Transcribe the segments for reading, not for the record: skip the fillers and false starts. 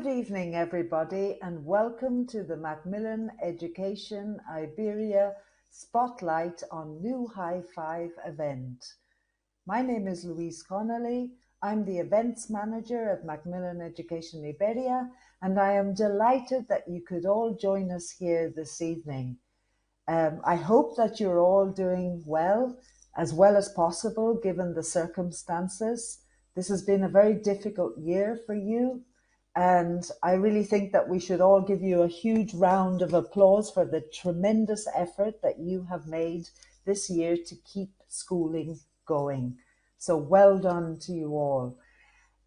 Good evening, everybody, and welcome to the Macmillan Education Iberia Spotlight on New High Five event. My name is Louise Connolly. I'm the events manager at Macmillan Education Iberia, and I am delighted that you could all join us here this evening. I hope that you're all doing well as possible, given the circumstances. This has been a very difficult year for you. And I really think that we should all give you a huge round of applause for the tremendous effort that you have made this year to keep schooling going. So well done to you all.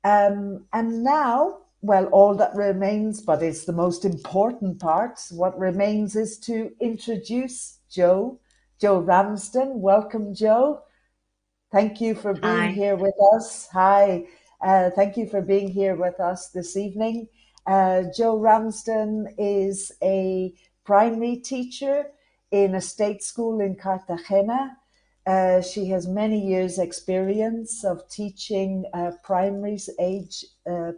And now, well, all that remains, but it's the most important part, what remains is to introduce Joe Ramsden. Welcome, Joe. Thank you for being here with us. Hi. Thank you for being here with us this evening. Joe Ramsden is a primary teacher in a state school in Cartagena. She has many years' experience of teaching primary age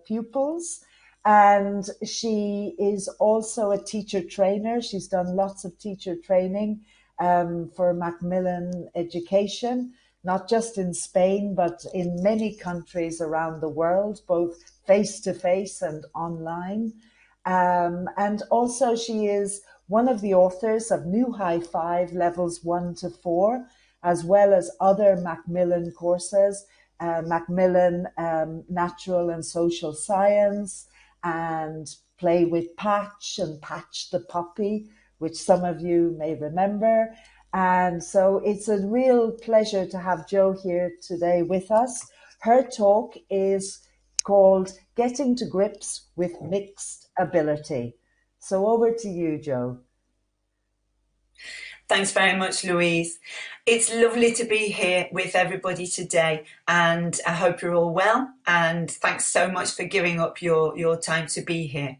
pupils, and she is also a teacher trainer. She's done lots of teacher training for Macmillan Education, not just in Spain, but in many countries around the world, both face-to-face and online. And also she is one of the authors of New High Five Levels 1 to 4, as well as other Macmillan courses, Macmillan Natural and Social Science, and Play with Patch and Patch the Puppy, which some of you may remember. And so it's a real pleasure to have Jo here today with us. Her talk is called Getting to Grips with Mixed Ability. So over to you, Jo. Thanks very much, Louise. It's lovely to be here with everybody today, and I hope you're all well, and thanks so much for giving up your time to be here.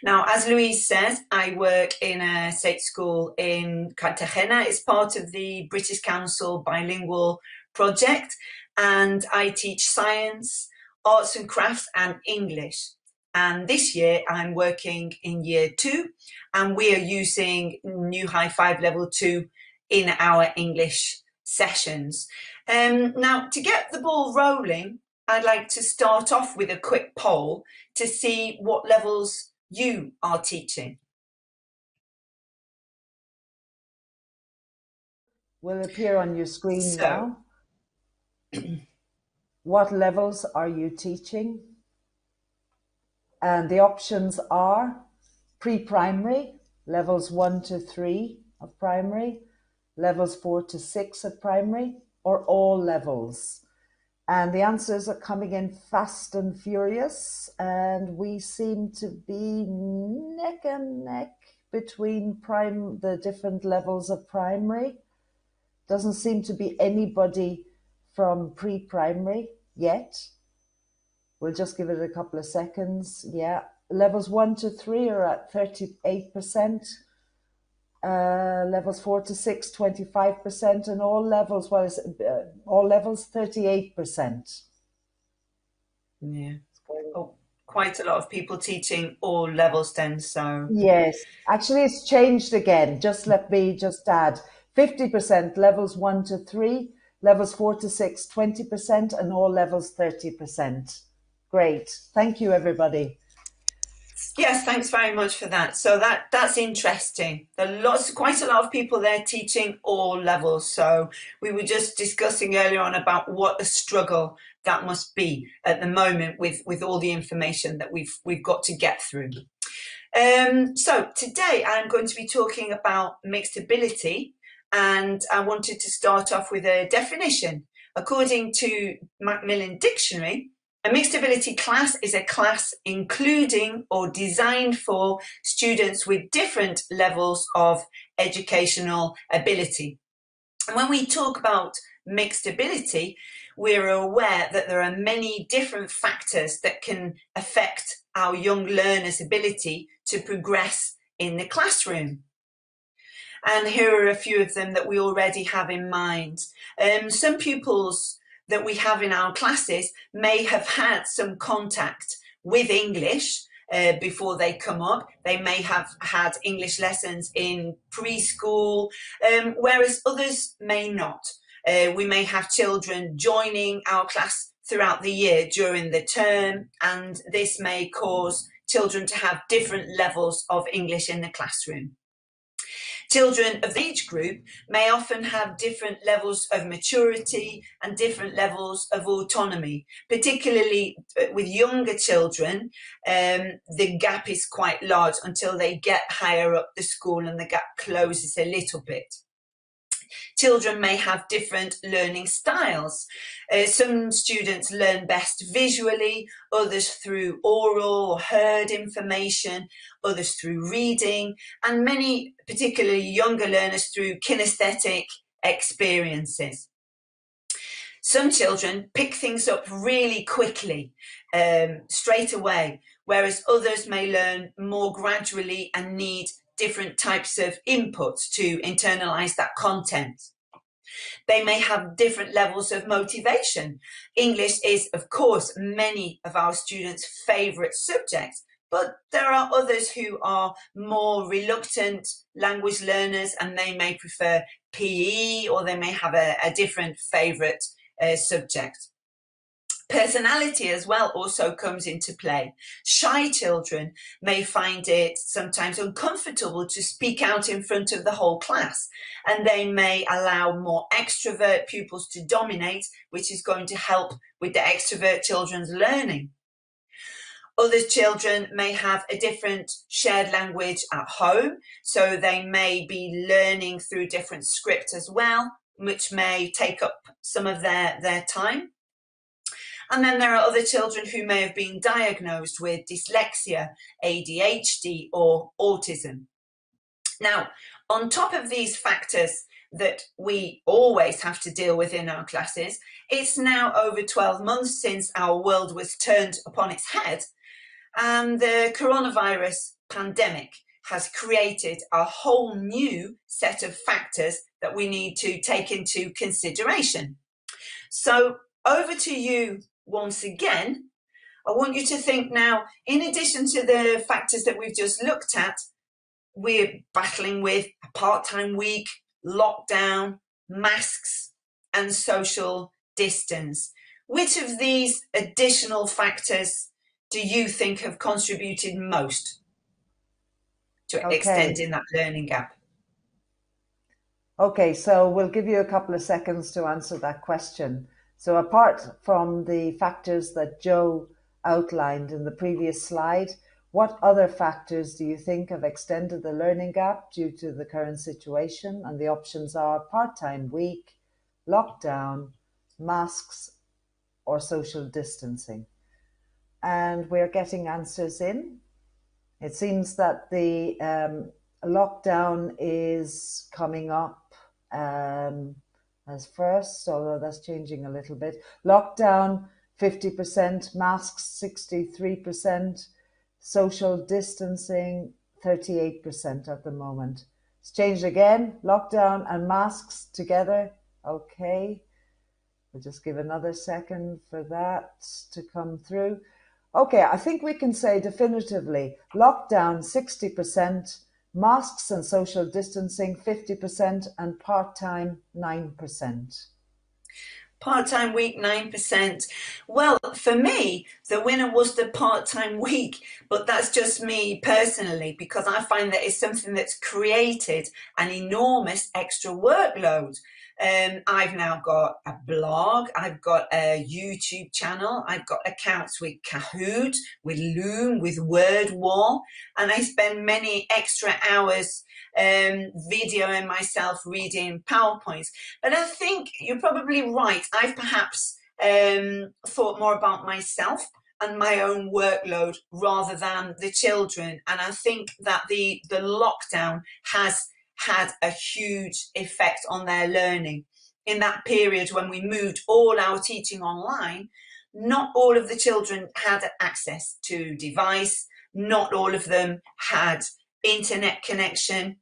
Now, as Louise says, I work in a state school in Cartagena. It's part of the British Council Bilingual Project, and I teach science, arts and crafts, and English. And this year I'm working in year 2, and we are using New High Five Level 2 in our English sessions. Now, to get the ball rolling, I'd like to start off with a quick poll to see what levels you are teaching. Will appear on your screen now. What levels are you teaching? And the options are pre-primary, levels 1 to 3 of primary, levels 4 to 6 of primary, or all levels. And the answers are coming in fast and furious, and we seem to be neck and neck between the different levels of primary. Doesn't seem to be anybody from pre-primary yet. We'll just give it a couple of seconds. Yeah, levels 1 to 3 are at 38%. Levels 4 to 6, 25%, and all levels, all levels, 38%. Yeah. Oh, quite a lot of people teaching all levels then, so. Yes, actually it's changed again. Just let me just add 50% levels 1 to 3, levels 4 to 6, 20%, and all levels 30%. Great. Thank you, everybody. Yes, thanks very much for that. So that's interesting. There are quite a lot of people there teaching all levels. So we were just discussing earlier on about what a struggle that must be at the moment with all the information that we've got to get through. So today I'm going to be talking about mixed ability, and I wanted to start off with a definition. According to Macmillan Dictionary, a mixed ability class is a class including or designed for students with different levels of educational ability. And when we talk about mixed ability, we're aware that there are many different factors that can affect our young learners' ability to progress in the classroom. And here are a few of them that we already have in mind. Some pupils that we have in our classes may have had some contact with English before they come up. They may have had English lessons in preschool, whereas others may not. We may have children joining our class throughout the year during the term, and this may cause children to have different levels of English in the classroom. Children of the age group may often have different levels of maturity and different levels of autonomy, particularly with younger children. The gap is quite large until they get higher up the school and the gap closes a little bit. Children may have different learning styles. Some students learn best visually, others through oral or heard information, others through reading, and many, particularly younger learners, through kinesthetic experiences. Some children pick things up really quickly, straight away, whereas others may learn more gradually and need different types of inputs to internalize that content. They may have different levels of motivation. English is, of course, many of our students' favorite subject, but there are others who are more reluctant language learners and they may prefer PE, or they may have a different favorite subject. Personality as well also comes into play. Shy children may find it sometimes uncomfortable to speak out in front of the whole class, and they may allow more extrovert pupils to dominate, which is going to help with the extrovert children's learning. Other children may have a different shared language at home, so they may be learning through different script as well, which may take up some of their time. And then there are other children who may have been diagnosed with dyslexia, ADHD, or autism. Now, on top of these factors that we always have to deal with in our classes, it's now over 12 months since our world was turned upon its head, and the coronavirus pandemic has created a whole new set of factors that we need to take into consideration. So over to you once again. I want you to think now, in addition to the factors that we've just looked at, we're battling with a part-time week, lockdown, masks, and social distance. Which of these additional factors do you think have contributed most to extending that learning gap? Okay, so we'll give you a couple of seconds to answer that question. So apart from the factors that Joe outlined in the previous slide, what other factors do you think have extended the learning gap due to the current situation? And the options are part-time week, lockdown, masks, or social distancing. And we're getting answers in. It seems that the lockdown is coming up as first, although that's changing a little bit. Lockdown, 50%, masks, 63%, social distancing, 38% at the moment. It's changed again, lockdown and masks together. Okay, we'll just give another second for that to come through. Okay, I think we can say definitively, lockdown, 60%, masks and social distancing, 50%, and part-time, 9%. Part-time week, 9%. Well, for me, the winner was the part-time week, but that's just me personally, because I find that it's something that's created an enormous extra workload. I've now got a blog, I've got a YouTube channel, I've got accounts with Kahoot, with Loom, with WordWall, and I spend many extra hours videoing myself reading PowerPoints. But I think you're probably right. I've perhaps thought more about myself and my own workload rather than the children. And I think that the lockdown has had a huge effect on their learning. In that period when we moved all our teaching online, not all of the children had access to device, not all of them had internet connection.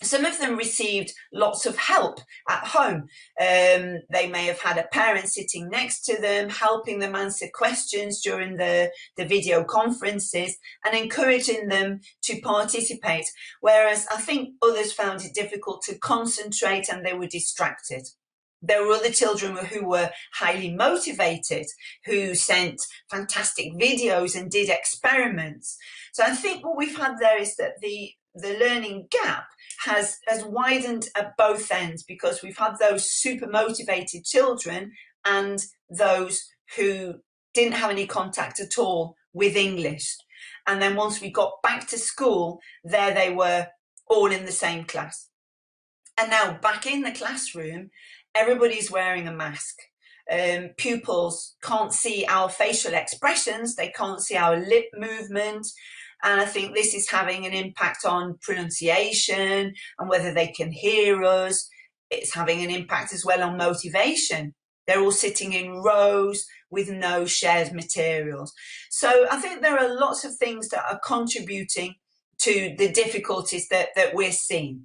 Some of them received lots of help at home. They may have had a parent sitting next to them, helping them answer questions during the video conferences and encouraging them to participate. Whereas I think others found it difficult to concentrate and they were distracted. There were other children who were highly motivated, who sent fantastic videos and did experiments. So I think what we've had there is that the learning gap has widened at both ends, because we've had those super motivated children and those who didn't have any contact at all with English. And then once we got back to school, there they were all in the same class. And now back in the classroom, everybody's wearing a mask. Pupils can't see our facial expressions, they can't see our lip movement. And I think this is having an impact on pronunciation and whether they can hear us. It's having an impact as well on motivation. They're all sitting in rows with no shared materials. So I think there are lots of things that are contributing to the difficulties that we're seeing.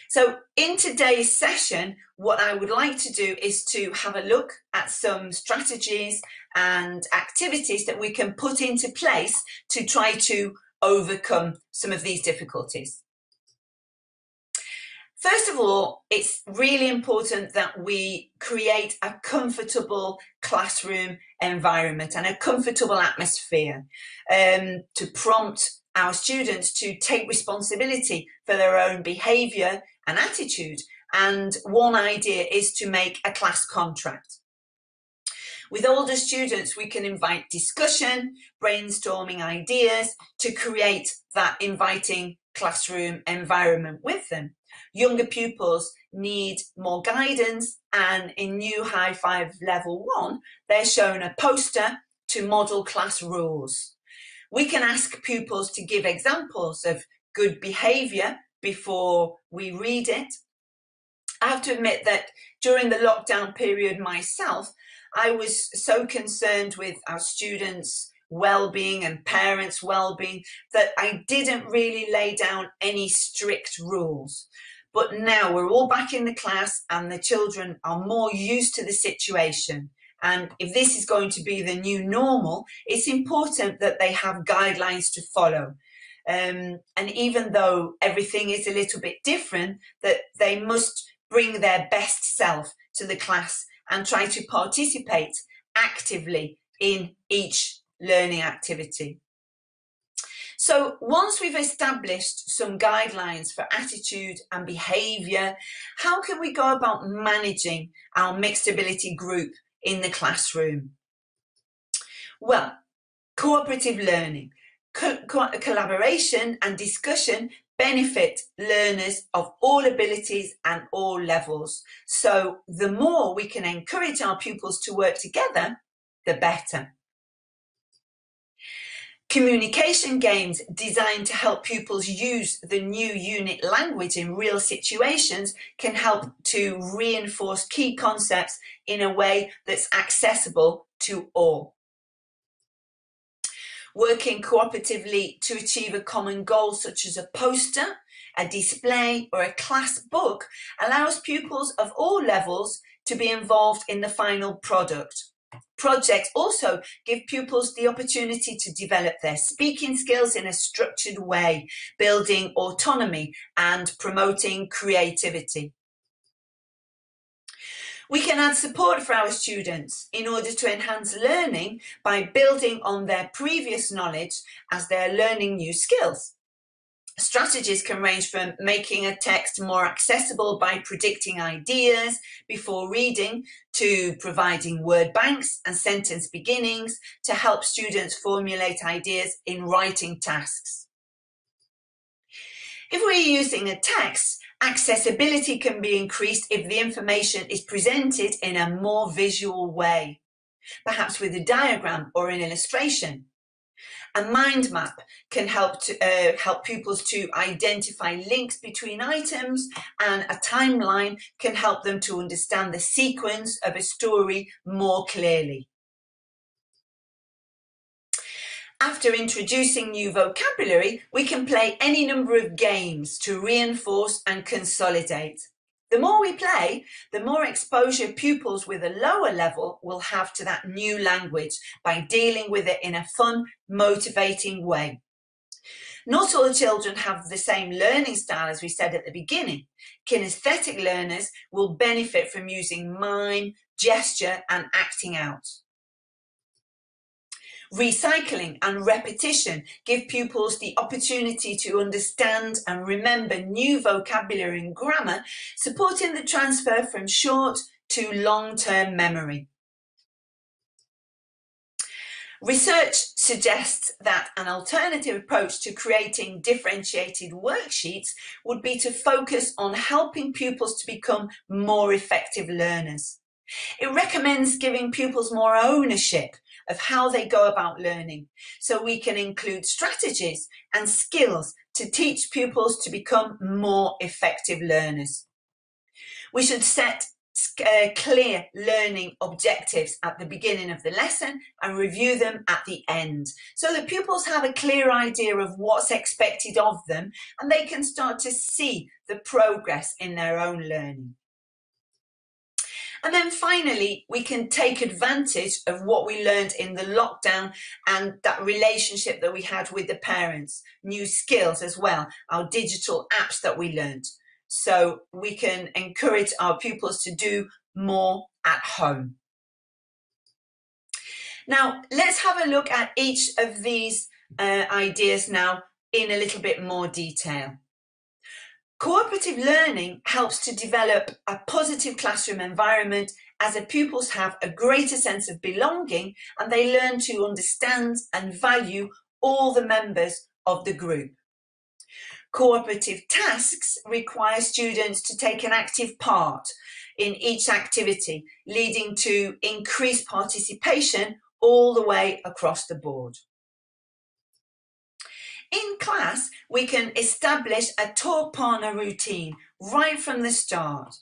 So in today's session, what I would like to do is to have a look at some strategies and activities that we can put into place to try to overcome some of these difficulties. First of all, it's really important that we create a comfortable classroom environment and a comfortable atmosphere to prompt our students to take responsibility for their own behaviour and attitude. And one idea is to make a class contract. With older students, we can invite discussion, brainstorming ideas to create that inviting classroom environment with them. Younger pupils need more guidance, and in New High 5 Level 1, they're shown a poster to model class rules. We can ask pupils to give examples of good behaviour before we read it. I have to admit that during the lockdown period myself, I was so concerned with our students' well-being and parents' well-being that I didn't really lay down any strict rules. But now we're all back in the class and the children are more used to the situation. And if this is going to be the new normal, it's important that they have guidelines to follow. And even though everything is a little bit different, that they must bring their best self to the class and try to participate actively in each learning activity. So once we've established some guidelines for attitude and behaviour, how can we go about managing our mixed ability group in the classroom? Well, cooperative learning, collaboration and discussion benefit learners of all abilities and all levels. So the more we can encourage our pupils to work together, the better. Communication games designed to help pupils use the new unit language in real situations can help to reinforce key concepts in a way that's accessible to all. Working cooperatively to achieve a common goal, such as a poster, a display, or a class book, allows pupils of all levels to be involved in the final product. Projects also give pupils the opportunity to develop their speaking skills in a structured way, building autonomy and promoting creativity. We can add support for our students in order to enhance learning by building on their previous knowledge as they're learning new skills. Strategies can range from making a text more accessible by predicting ideas before reading, to providing word banks and sentence beginnings to help students formulate ideas in writing tasks. If we're using a text, accessibility can be increased if the information is presented in a more visual way, perhaps with a diagram or an illustration. A mind map can help pupils to identify links between items, and a timeline can help them to understand the sequence of a story more clearly. After introducing new vocabulary, we can play any number of games to reinforce and consolidate. The more we play, the more exposure pupils with a lower level will have to that new language by dealing with it in a fun, motivating way. Not all children have the same learning style, as we said at the beginning. Kinesthetic learners will benefit from using mime, gesture, and acting out. Recycling and repetition give pupils the opportunity to understand and remember new vocabulary and grammar, supporting the transfer from short to long-term memory. Research suggests that an alternative approach to creating differentiated worksheets would be to focus on helping pupils to become more effective learners. It recommends giving pupils more ownership of how they go about learning, so we can include strategies and skills to teach pupils to become more effective learners. We should set clear learning objectives at the beginning of the lesson and review them at the end, so that pupils have a clear idea of what's expected of them and they can start to see the progress in their own learning. And then finally, we can take advantage of what we learned in the lockdown and that relationship that we had with the parents, new skills as well, our digital apps that we learned. So we can encourage our pupils to do more at home. Now, let's have a look at each of these ideas now in a little bit more detail. Cooperative learning helps to develop a positive classroom environment as the pupils have a greater sense of belonging and they learn to understand and value all the members of the group. Cooperative tasks require students to take an active part in each activity, leading to increased participation all the way across the board. In class, we can establish a talk partner routine right from the start.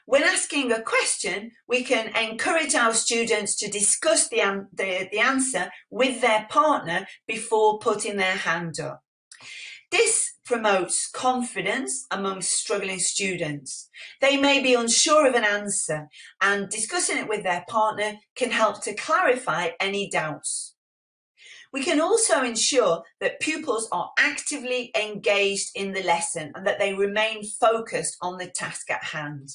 When asking a question, we can encourage our students to discuss the answer with their partner before putting their hand up. This promotes confidence amongst struggling students. They may be unsure of an answer, and discussing it with their partner can help to clarify any doubts. We can also ensure that pupils are actively engaged in the lesson and that they remain focused on the task at hand.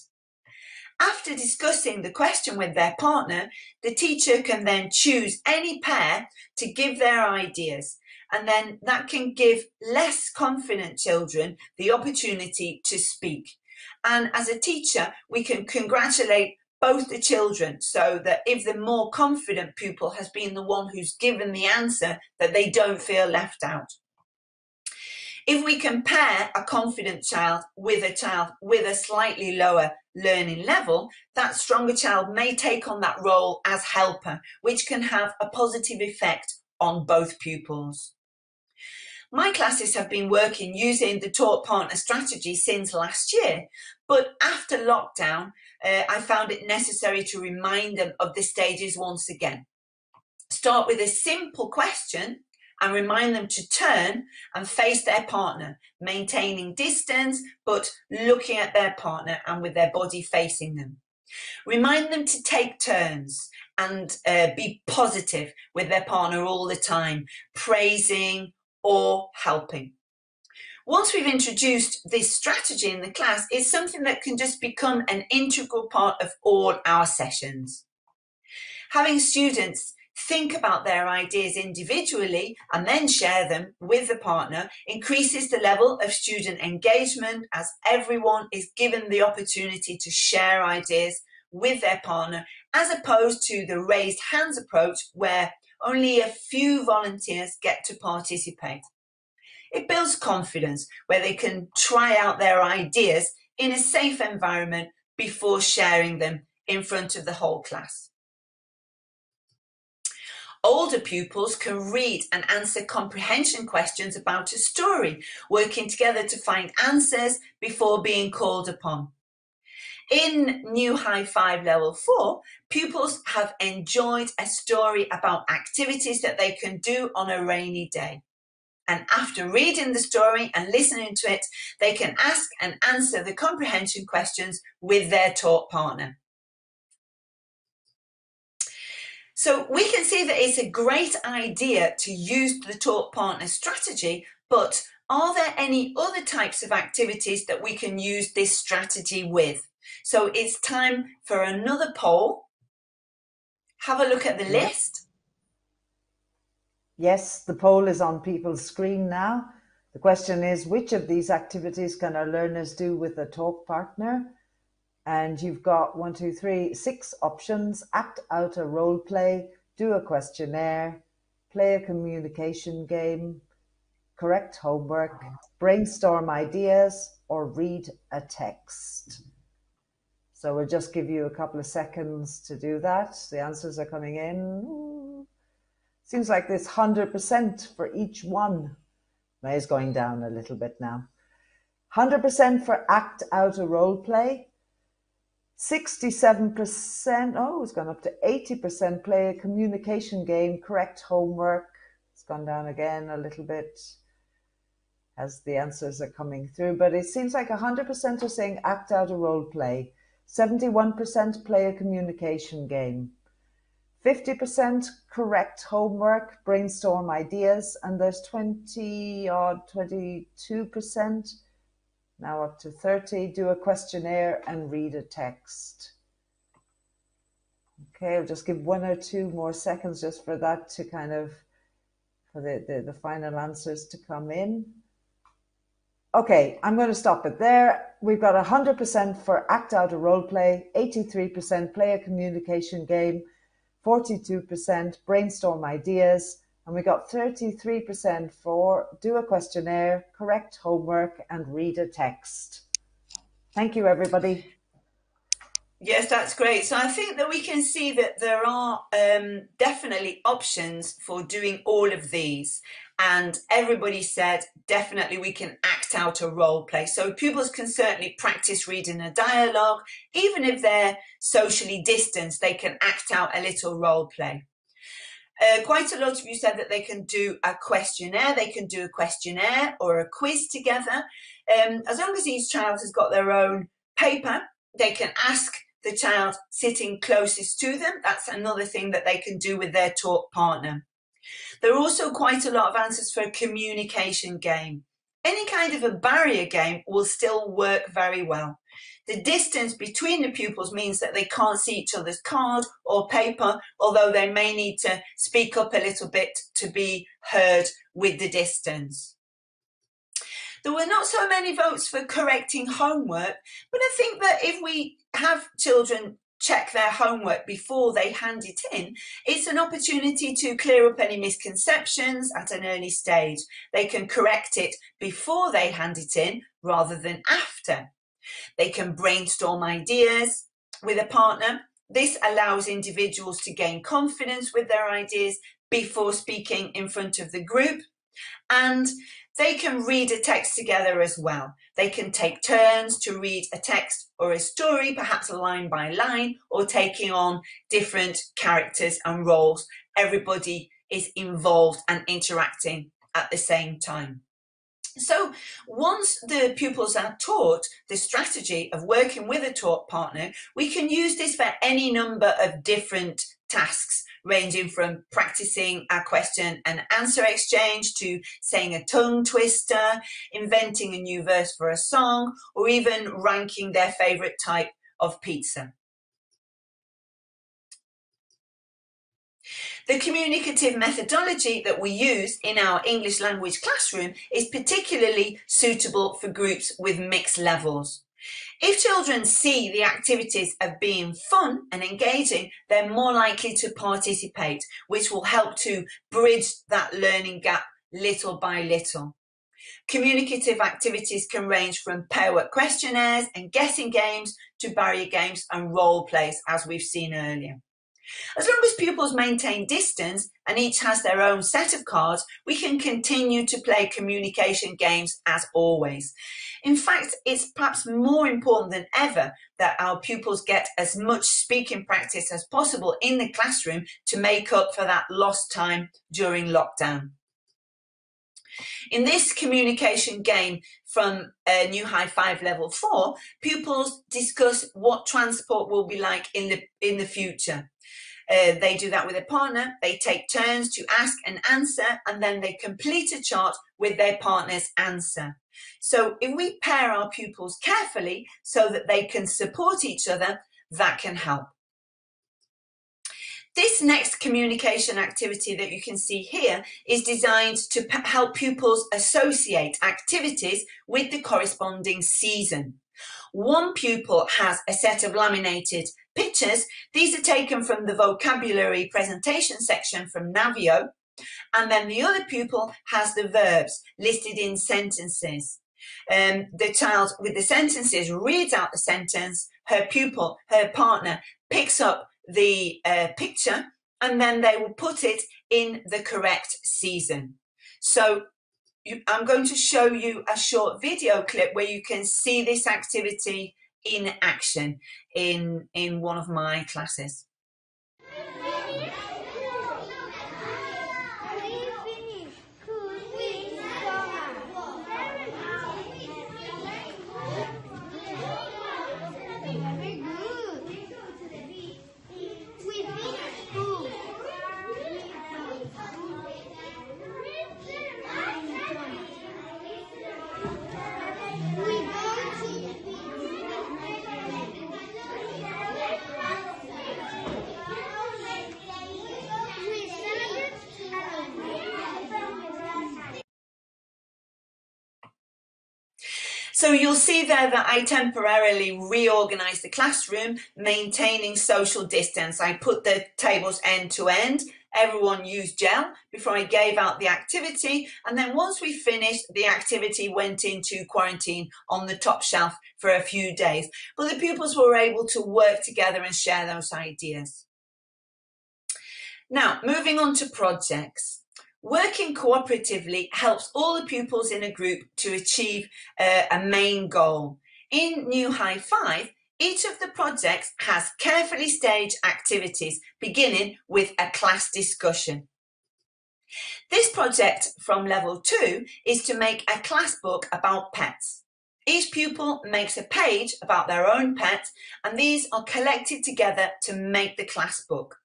After discussing the question with their partner, the teacher can then choose any pair to give their ideas, and then that can give less confident children the opportunity to speak. And as a teacher, we can congratulate both the children, so that if the more confident pupil has been the one who's given the answer, that they don't feel left out. If we compare a confident child with a slightly lower learning level, that stronger child may take on that role as helper, which can have a positive effect on both pupils. My classes have been working using the Talk Partner strategy since last year, but after lockdown, I found it necessary to remind them of the stages once again. Start with a simple question and remind them to turn and face their partner, maintaining distance, but looking at their partner and with their body facing them. Remind them to take turns and be positive with their partner all the time, praising or helping. Once we've introduced this strategy in the class, it's something that can just become an integral part of all our sessions. Having students think about their ideas individually and then share them with the partner increases the level of student engagement, as everyone is given the opportunity to share ideas with their partner, as opposed to the raised hands approach where only a few volunteers get to participate. It builds confidence where they can try out their ideas in a safe environment before sharing them in front of the whole class. Older pupils can read and answer comprehension questions about a story, working together to find answers before being called upon. In New High Five Level 4, pupils have enjoyed a story about activities that they can do on a rainy day. And after reading the story and listening to it, they can ask and answer the comprehension questions with their talk partner. So we can see that it's a great idea to use the talk partner strategy, but are there any other types of activities that we can use this strategy with? So it's time for another poll. Have a look at the list. Yes, the poll is on people's screen now. The question is, which of these activities can our learners do with a talk partner? And you've got 6 options: act out a role play, do a questionnaire, play a communication game, correct homework, brainstorm ideas, or read a text. So we'll just give you a couple of seconds to do that. The answers are coming in. Seems like there's 100% for each one. It's going down a little bit now. 100% for act out a role play. 67%, it's gone up to 80%, play a communication game, correct homework. It's gone down again a little bit as the answers are coming through, but it seems like 100% are saying act out a role play. 71% play a communication game. 50% correct homework, brainstorm ideas, and there's 22%, now up to 30, do a questionnaire and read a text. Okay, I'll just give 1 or 2 more seconds just for that to for the final answers to come in. Okay, I'm going to stop it there. We've got 100% for act out a role play, 83% play a communication game, 42% brainstorm ideas, and we got 33% for do a questionnaire, correct homework, and read a text. Thank you, everybody. Yes, that's great. So I think that we can see that there are definitely options for doing all of these. And everybody said, definitely we can act out a role play. So pupils can certainly practice reading a dialogue. Even if they're socially distanced, they can act out a little role play. Quite a lot of you said that they can do a questionnaire. They can do a questionnaire or a quiz together. As long as each child has got their own paper, they can ask the child sitting closest to them. That's another thing that they can do with their talk partner. There are also quite a lot of answers for a communication game. Any kind of a barrier game will still work very well. The distance between the pupils means that they can't see each other's card or paper, although they may need to speak up a little bit to be heard with the distance. There were not so many votes for correcting homework, but I think that if we have children check their homework before they hand it in, it's an opportunity to clear up any misconceptions at an early stage. They can correct it before they hand it in rather than after. They can brainstorm ideas with a partner. This allows individuals to gain confidence with their ideas before speaking in front of the group. And they can read a text together as well. They can take turns to read a text or a story, perhaps line by line, or taking on different characters and roles. Everybody is involved and interacting at the same time. So once the pupils are taught the strategy of working with a talk partner, we can use this for any number of different tasks, ranging from practicing a question and answer exchange to saying a tongue twister, inventing a new verse for a song, or even ranking their favourite type of pizza. The communicative methodology that we use in our English language classroom is particularly suitable for groups with mixed levels. If children see the activities as being fun and engaging, they're more likely to participate, which will help to bridge that learning gap little by little. Communicative activities can range from pair work questionnaires and guessing games to barrier games and role plays, as we've seen earlier. As long as pupils maintain distance and each has their own set of cards, we can continue to play communication games as always. In fact, it's perhaps more important than ever that our pupils get as much speaking practice as possible in the classroom to make up for that lost time during lockdown. In this communication game from New High 5 Level 4, pupils discuss what transport will be like in the future. They do that with a partner, they take turns to ask and answer, and then they complete a chart with their partner's answer. So if we pair our pupils carefully so that they can support each other, that can help. This next communication activity that you can see here is designed to help pupils associate activities with the corresponding season. One pupil has a set of laminated pictures. These are taken from the vocabulary presentation section from Navio. And then the other pupil has the verbs listed in sentences. The child with the sentences reads out the sentence, her partner picks up the picture, and then they will put it in the correct season. So I'm going to show you a short video clip where you can see this activity in action in one of my classes. So you'll see there that I temporarily reorganized the classroom, maintaining social distance. I put the tables end to end. Everyone used gel before I gave out the activity. And then once we finished, the activity went into quarantine on the top shelf for a few days. But the pupils were able to work together and share those ideas. Now, moving on to projects. Working cooperatively helps all the pupils in a group to achieve a main goal. In New High 5, each of the projects has carefully staged activities, beginning with a class discussion. This project from Level 2 is to make a class book about pets. Each pupil makes a page about their own pet, and these are collected together to make the class book.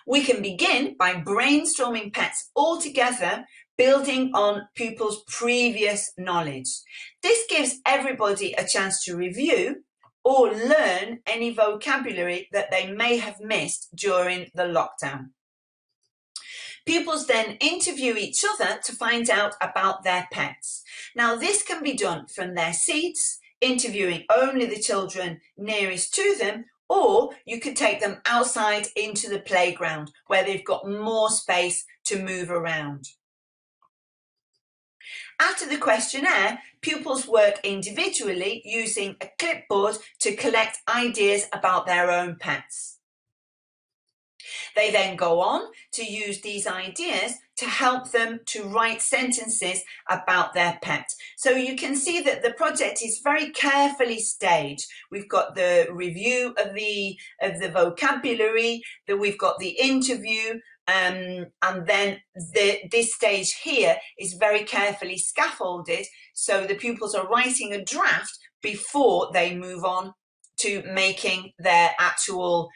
We can begin by brainstorming pets all together, building on pupils' previous knowledge. This gives everybody a chance to review or learn any vocabulary that they may have missed during the lockdown. Pupils then interview each other to find out about their pets. Now, this can be done from their seats, interviewing only the children nearest to them, or you could take them outside into the playground where they've got more space to move around. After the questionnaire, pupils work individually using a clipboard to collect ideas about their own pets. They then go on to use these ideas to help them to write sentences about their pet. So you can see that the project is very carefully staged. We've got the review of the vocabulary, that we've got the interview, and then this stage here is very carefully scaffolded, so the pupils are writing a draft before they move on to making their actual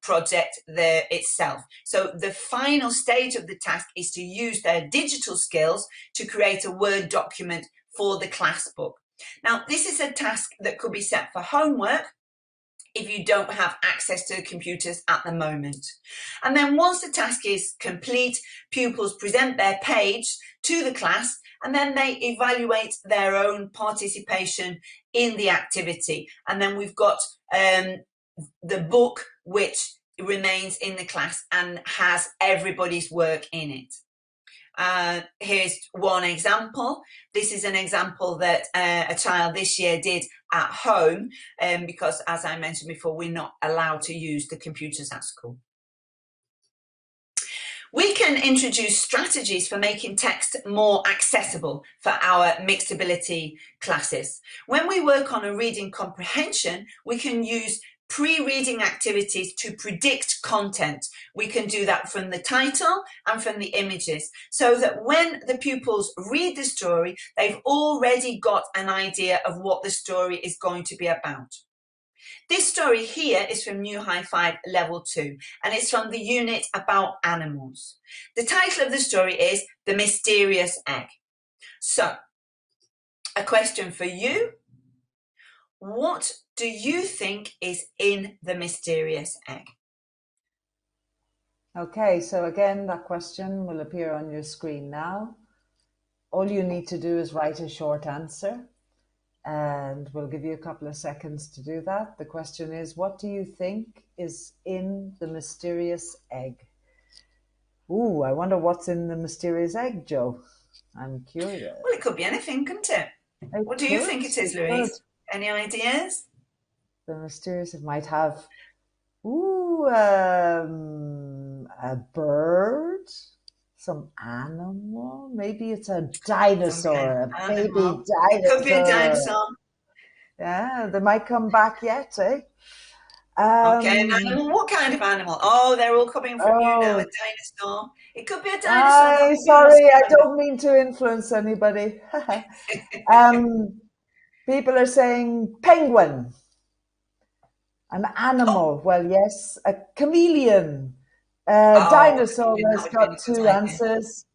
project there itself. So the final stage of the task is to use their digital skills to create a Word document for the class book. Now, this is a task that could be set for homework if you don't have access to the computers at the moment. And then once the task is complete, pupils present their page to the class, and then they evaluate their own participation in the activity. And then we've got the book, which remains in the class and has everybody's work in it. Here's one example. This is an example that a child this year did at home, because as I mentioned before, we're not allowed to use the computers at school. We can introduce strategies for making text more accessible for our mixed ability classes. When we work on a reading comprehension, we can use pre-reading activities to predict content. We can do that from the title and from the images, so that when the pupils read the story, they've already got an idea of what the story is going to be about. This story here is from New High 5 Level 2, and it's from the unit about animals. The title of the story is The Mysterious Egg. So, a question for you. What do you think is in the mysterious egg? Okay, so again, that question will appear on your screen now. All you need to do is write a short answer, and we'll give you a couple of seconds to do that. The question is, what do you think is in the mysterious egg? Ooh, I wonder what's in the mysterious egg, Joe. I'm curious. Well, it could be anything, couldn't it? What do you think it is, Louise? Any ideas? The mysterious, it might have, a bird, some animal. Maybe it's a dinosaur, a baby dinosaur. It could be a dinosaur. Yeah, they might come back yet, eh? Okay, an animal. What kind of animal? Oh, they're all coming from you now. A dinosaur. It could be a dinosaur. Sorry, I don't mean to influence anybody. People are saying penguin. An animal. Well, yes. A chameleon. Dinosaur has got 2 answers.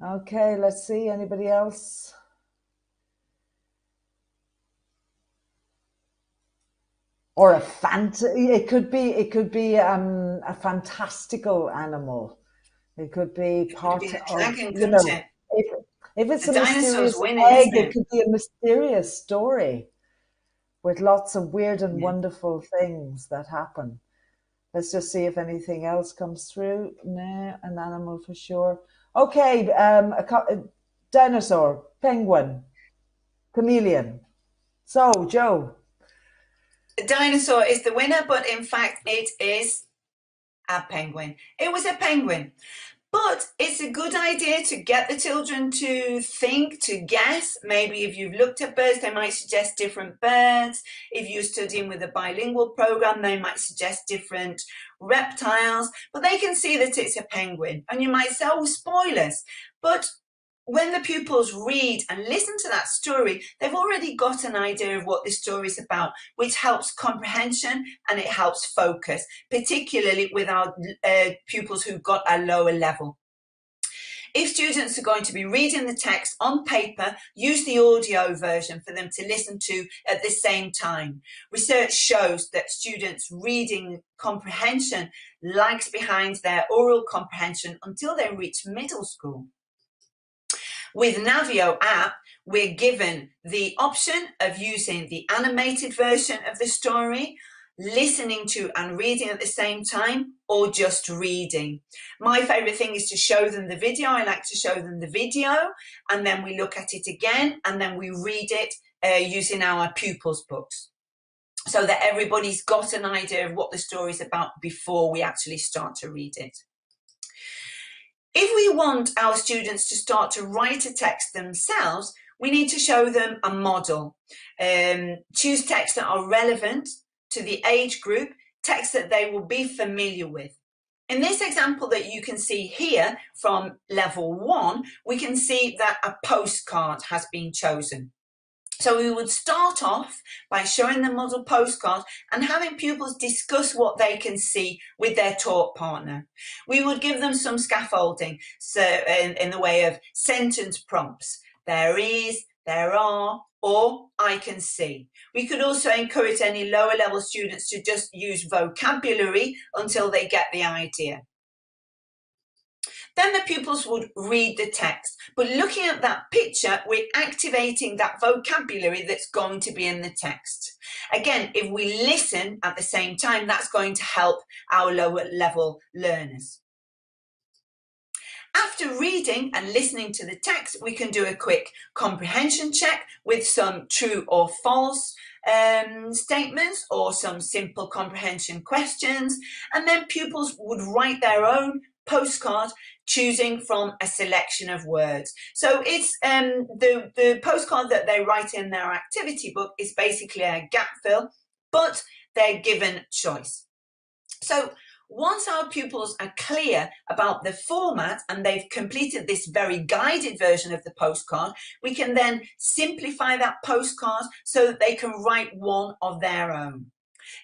Okay, let's see. Anybody else? Or a it could be a fantastical animal. It could be part of, if it's a mysterious egg, it could be a mysterious story with lots of weird and wonderful things that happen. Let's just see if anything else comes through. No, an animal for sure. Okay, a dinosaur, penguin, chameleon. So, Joe. The dinosaur is the winner, but in fact it is a penguin. It was a penguin. But it's a good idea to get the children to think, to guess. Maybe if you've looked at birds, they might suggest different birds. If you're studying with a bilingual program, they might suggest different reptiles. But they can see that it's a penguin. And you might say, oh, spoilers. But when the pupils read and listen to that story, they've already got an idea of what this story is about, which helps comprehension and it helps focus, particularly with our pupils who've got a lower level. If students are going to be reading the text on paper, use the audio version for them to listen to at the same time. Research shows that students' reading comprehension lags behind their oral comprehension until they reach middle school. With Navio app, we're given the option of using the animated version of the story, listening to and reading at the same time, or just reading. My favorite thing is to show them the video. I like to show them the video, and then we look at it again, and then we read it using our pupils' books, so that everybody's got an idea of what the story is about before we actually start to read it. If we want our students to start to write a text themselves, we need to show them a model. Choose texts that are relevant to the age group, texts that they will be familiar with. In this example that you can see here from level 1, we can see that a postcard has been chosen. So we would start off by showing the model postcard and having pupils discuss what they can see with their talk partner. We would give them some scaffolding, so in the way of sentence prompts. There is, there are, or I can see. We could also encourage any lower level students to just use vocabulary until they get the idea. Then the pupils would read the text. But looking at that picture, we're activating that vocabulary that's going to be in the text. Again, if we listen at the same time, that's going to help our lower level learners. After reading and listening to the text, we can do a quick comprehension check with some true or false statements or some simple comprehension questions. And then pupils would write their own postcard, choosing from a selection of words. So it's the postcard that they write in their activity book is basically a gap fill, but they're given choice. So once our pupils are clear about the format and they've completed this very guided version of the postcard, we can then simplify that postcard so that they can write one of their own.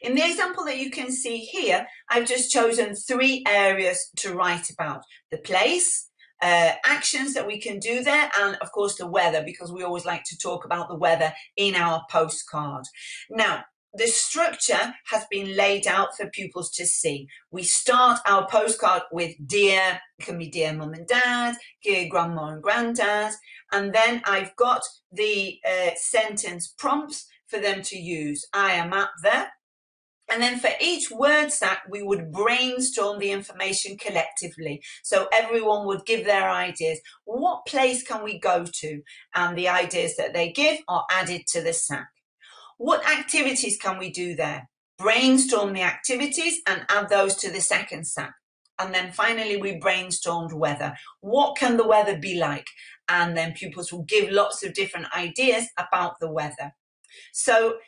In the example that you can see here, I've just chosen 3 areas to write about: the place, actions that we can do there, and of course the weather, because we always like to talk about the weather in our postcard. Now, the structure has been laid out for pupils to see. We start our postcard with dear, it can be dear mum and dad, dear grandma and granddad, and then I've got the sentence prompts for them to use. I am at the. And then for each word sack, we would brainstorm the information collectively. So everyone would give their ideas. What place can we go to? And the ideas that they give are added to the sack. What activities can we do there? Brainstorm the activities and add those to the second sack. And then finally, we brainstormed weather. What can the weather be like? And then pupils will give lots of different ideas about the weather. So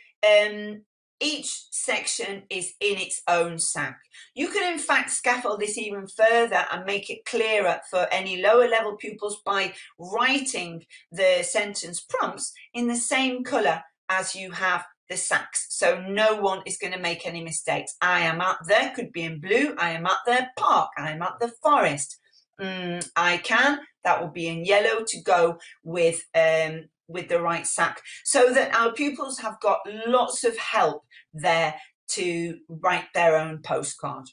each section is in its own sack. You can in fact scaffold this even further and make it clearer for any lower level pupils by writing the sentence prompts in the same colour as you have the sacks, so no one is going to make any mistakes. I am at the could be in blue. I am at the park. I am at the forest. I can, that will be in yellow to go with the right sack, so that our pupils have got lots of help there to write their own postcard.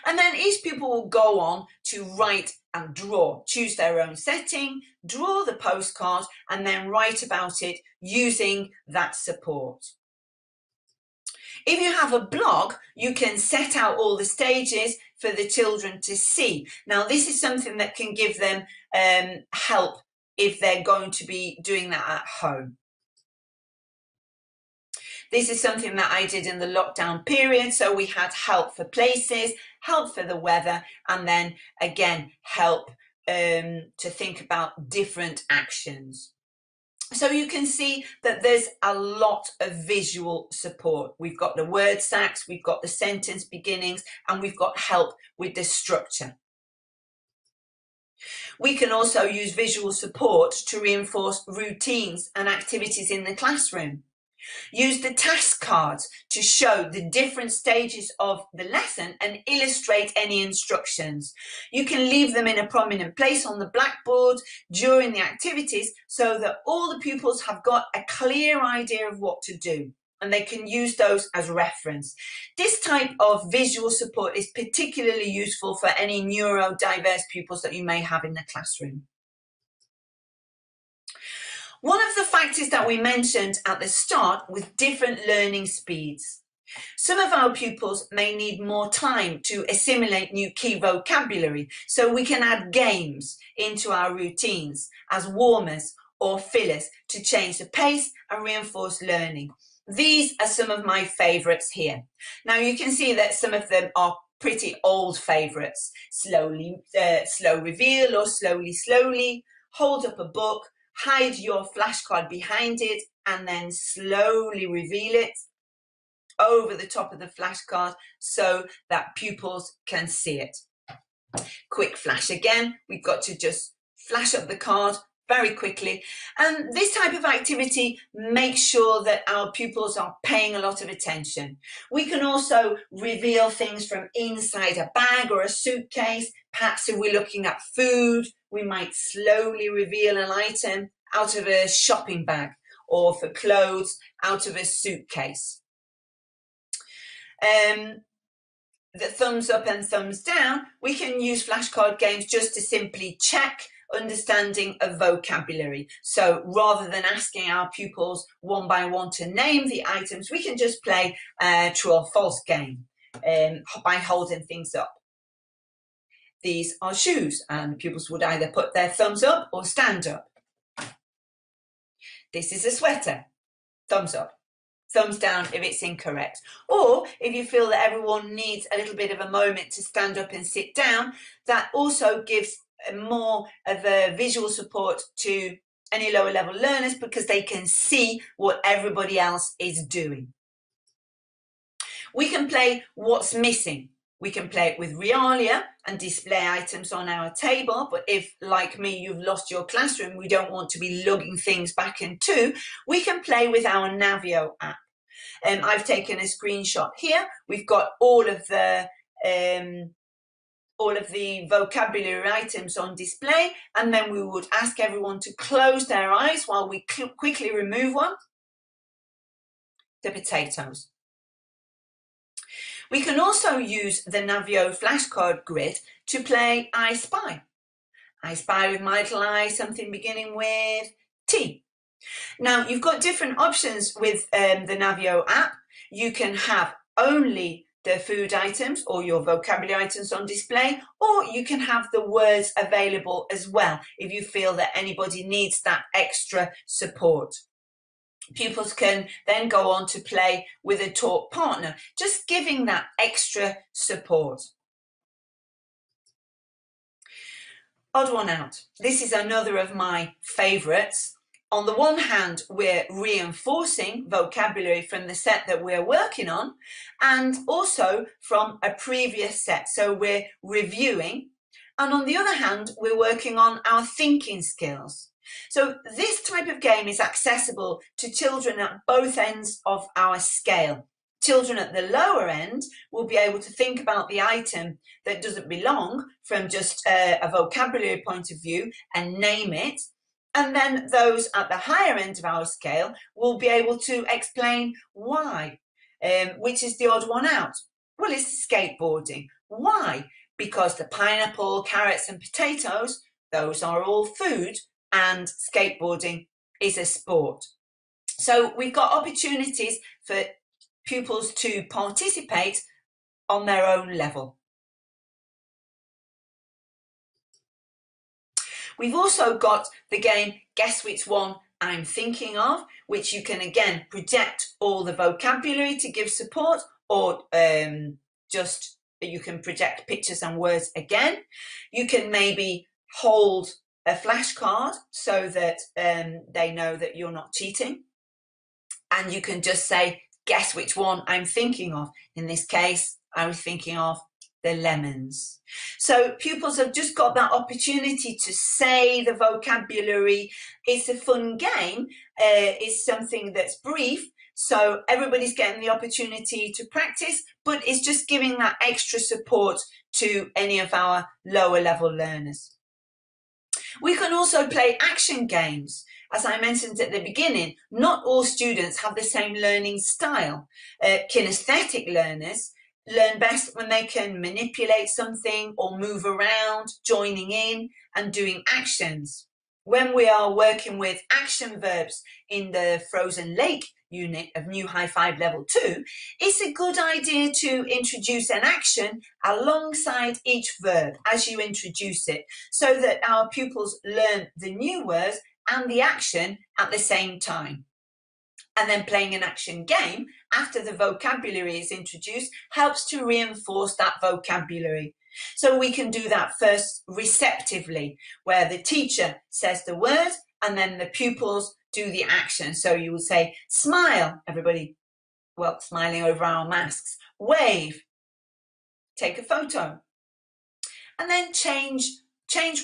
And then each pupil will go on to write and draw, choose their own setting, draw the postcard, and then write about it using that support. If you have a blog, you can set out all the stages for the children to see. Now, this is something that can give them help if they're going to be doing that at home. This is something that I did in the lockdown period. So we had help for places, help for the weather, and then again, help to think about different actions. So you can see that there's a lot of visual support. We've got the word sacks, we've got the sentence beginnings, and we've got help with the structure. We can also use visual support to reinforce routines and activities in the classroom. Use the task cards to show the different stages of the lesson and illustrate any instructions. You can leave them in a prominent place on the blackboard during the activities so that all the pupils have got a clear idea of what to do, and they can use those as reference. This type of visual support is particularly useful for any neurodiverse pupils that you may have in the classroom. One of the factors that we mentioned at the start was different learning speeds. Some of our pupils may need more time to assimilate new key vocabulary, so we can add games into our routines as warmers or fillers to change the pace and reinforce learning. These are some of my favourites here. Now you can see that some of them are pretty old favourites. Slow reveal or slowly, hold up a book, hide your flashcard behind it, and then slowly reveal it over the top of the flashcard so that pupils can see it. Quick flash again. We've got to just flash up the card very quickly. And this type of activity makes sure that our pupils are paying a lot of attention. We can also reveal things from inside a bag or a suitcase. Perhaps if we're looking at food, we might slowly reveal an item out of a shopping bag, or for clothes, out of a suitcase. The thumbs up and thumbs down, we can use flashcard games just to simply check understanding of vocabulary. So rather than asking our pupils one by one to name the items, we can just play a true or false game by holding things up. These are shoes, and pupils would either put their thumbs up or stand up. This is a sweater, thumbs up. thumbs down if it's incorrect. Or if you feel that everyone needs a little bit of a moment to stand up and sit down, that also gives more of a visual support to any lower level learners because they can see what everybody else is doing. We can play what's missing. We can play it with Realia and display items on our table, but if, like me, you've lost your classroom, we don't want to be lugging things back into, we can play with our Navio app. I've taken a screenshot here. We've got all of the vocabulary items on display, and then we would ask everyone to close their eyes while we quickly remove one. The potatoes. We can also use the Navio flashcard grid to play I Spy. I Spy with my little eye, something beginning with T. Now, you've got different options with the Navio app. You can have only the food items or your vocabulary items on display, or you can have the words available as well if you feel that anybody needs that extra support. Pupils can then go on to play with a talk partner, just giving that extra support. Odd one out. This is another of my favourites. On the one hand, we're reinforcing vocabulary from the set that we're working on and also from a previous set. So we're reviewing. And on the other hand, we're working on our thinking skills. So this type of game is accessible to children at both ends of our scale. Children at the lower end will be able to think about the item that doesn't belong from just a vocabulary point of view and name it. And then those at the higher end of our scale will be able to explain why, which is the odd one out. Well, it's skateboarding. Why? Because the pineapple, carrots and potatoes, those are all food, and skateboarding is a sport. So we've got opportunities for pupils to participate on their own level. We've also got the game Guess Which One I'm Thinking Of, which you can again project all the vocabulary to give support, or just you can project pictures and words again. You can maybe hold a flashcard so that they know that you're not cheating. And you can just say, guess which one I'm thinking of. In this case, I was thinking of the lemons. So pupils have just got that opportunity to say the vocabulary. It's a fun game. It's something that's brief. So everybody's getting the opportunity to practice, but it's just giving that extra support to any of our lower level learners. We can also play action games. As I mentioned at the beginning, not all students have the same learning style. Kinesthetic learners learn best when they can manipulate something or move around, joining in and doing actions. When we are working with action verbs in the Frozen Lake unit of New High 5 Level 2, it's a good idea to introduce an action alongside each verb as you introduce it, so that our pupils learn the new words and the action at the same time. And then playing an action game after the vocabulary is introduced helps to reinforce that vocabulary. So we can do that first receptively, where the teacher says the word and then the pupils do the action. So you would say, smile, everybody, well, smiling over our masks, wave, take a photo, and then change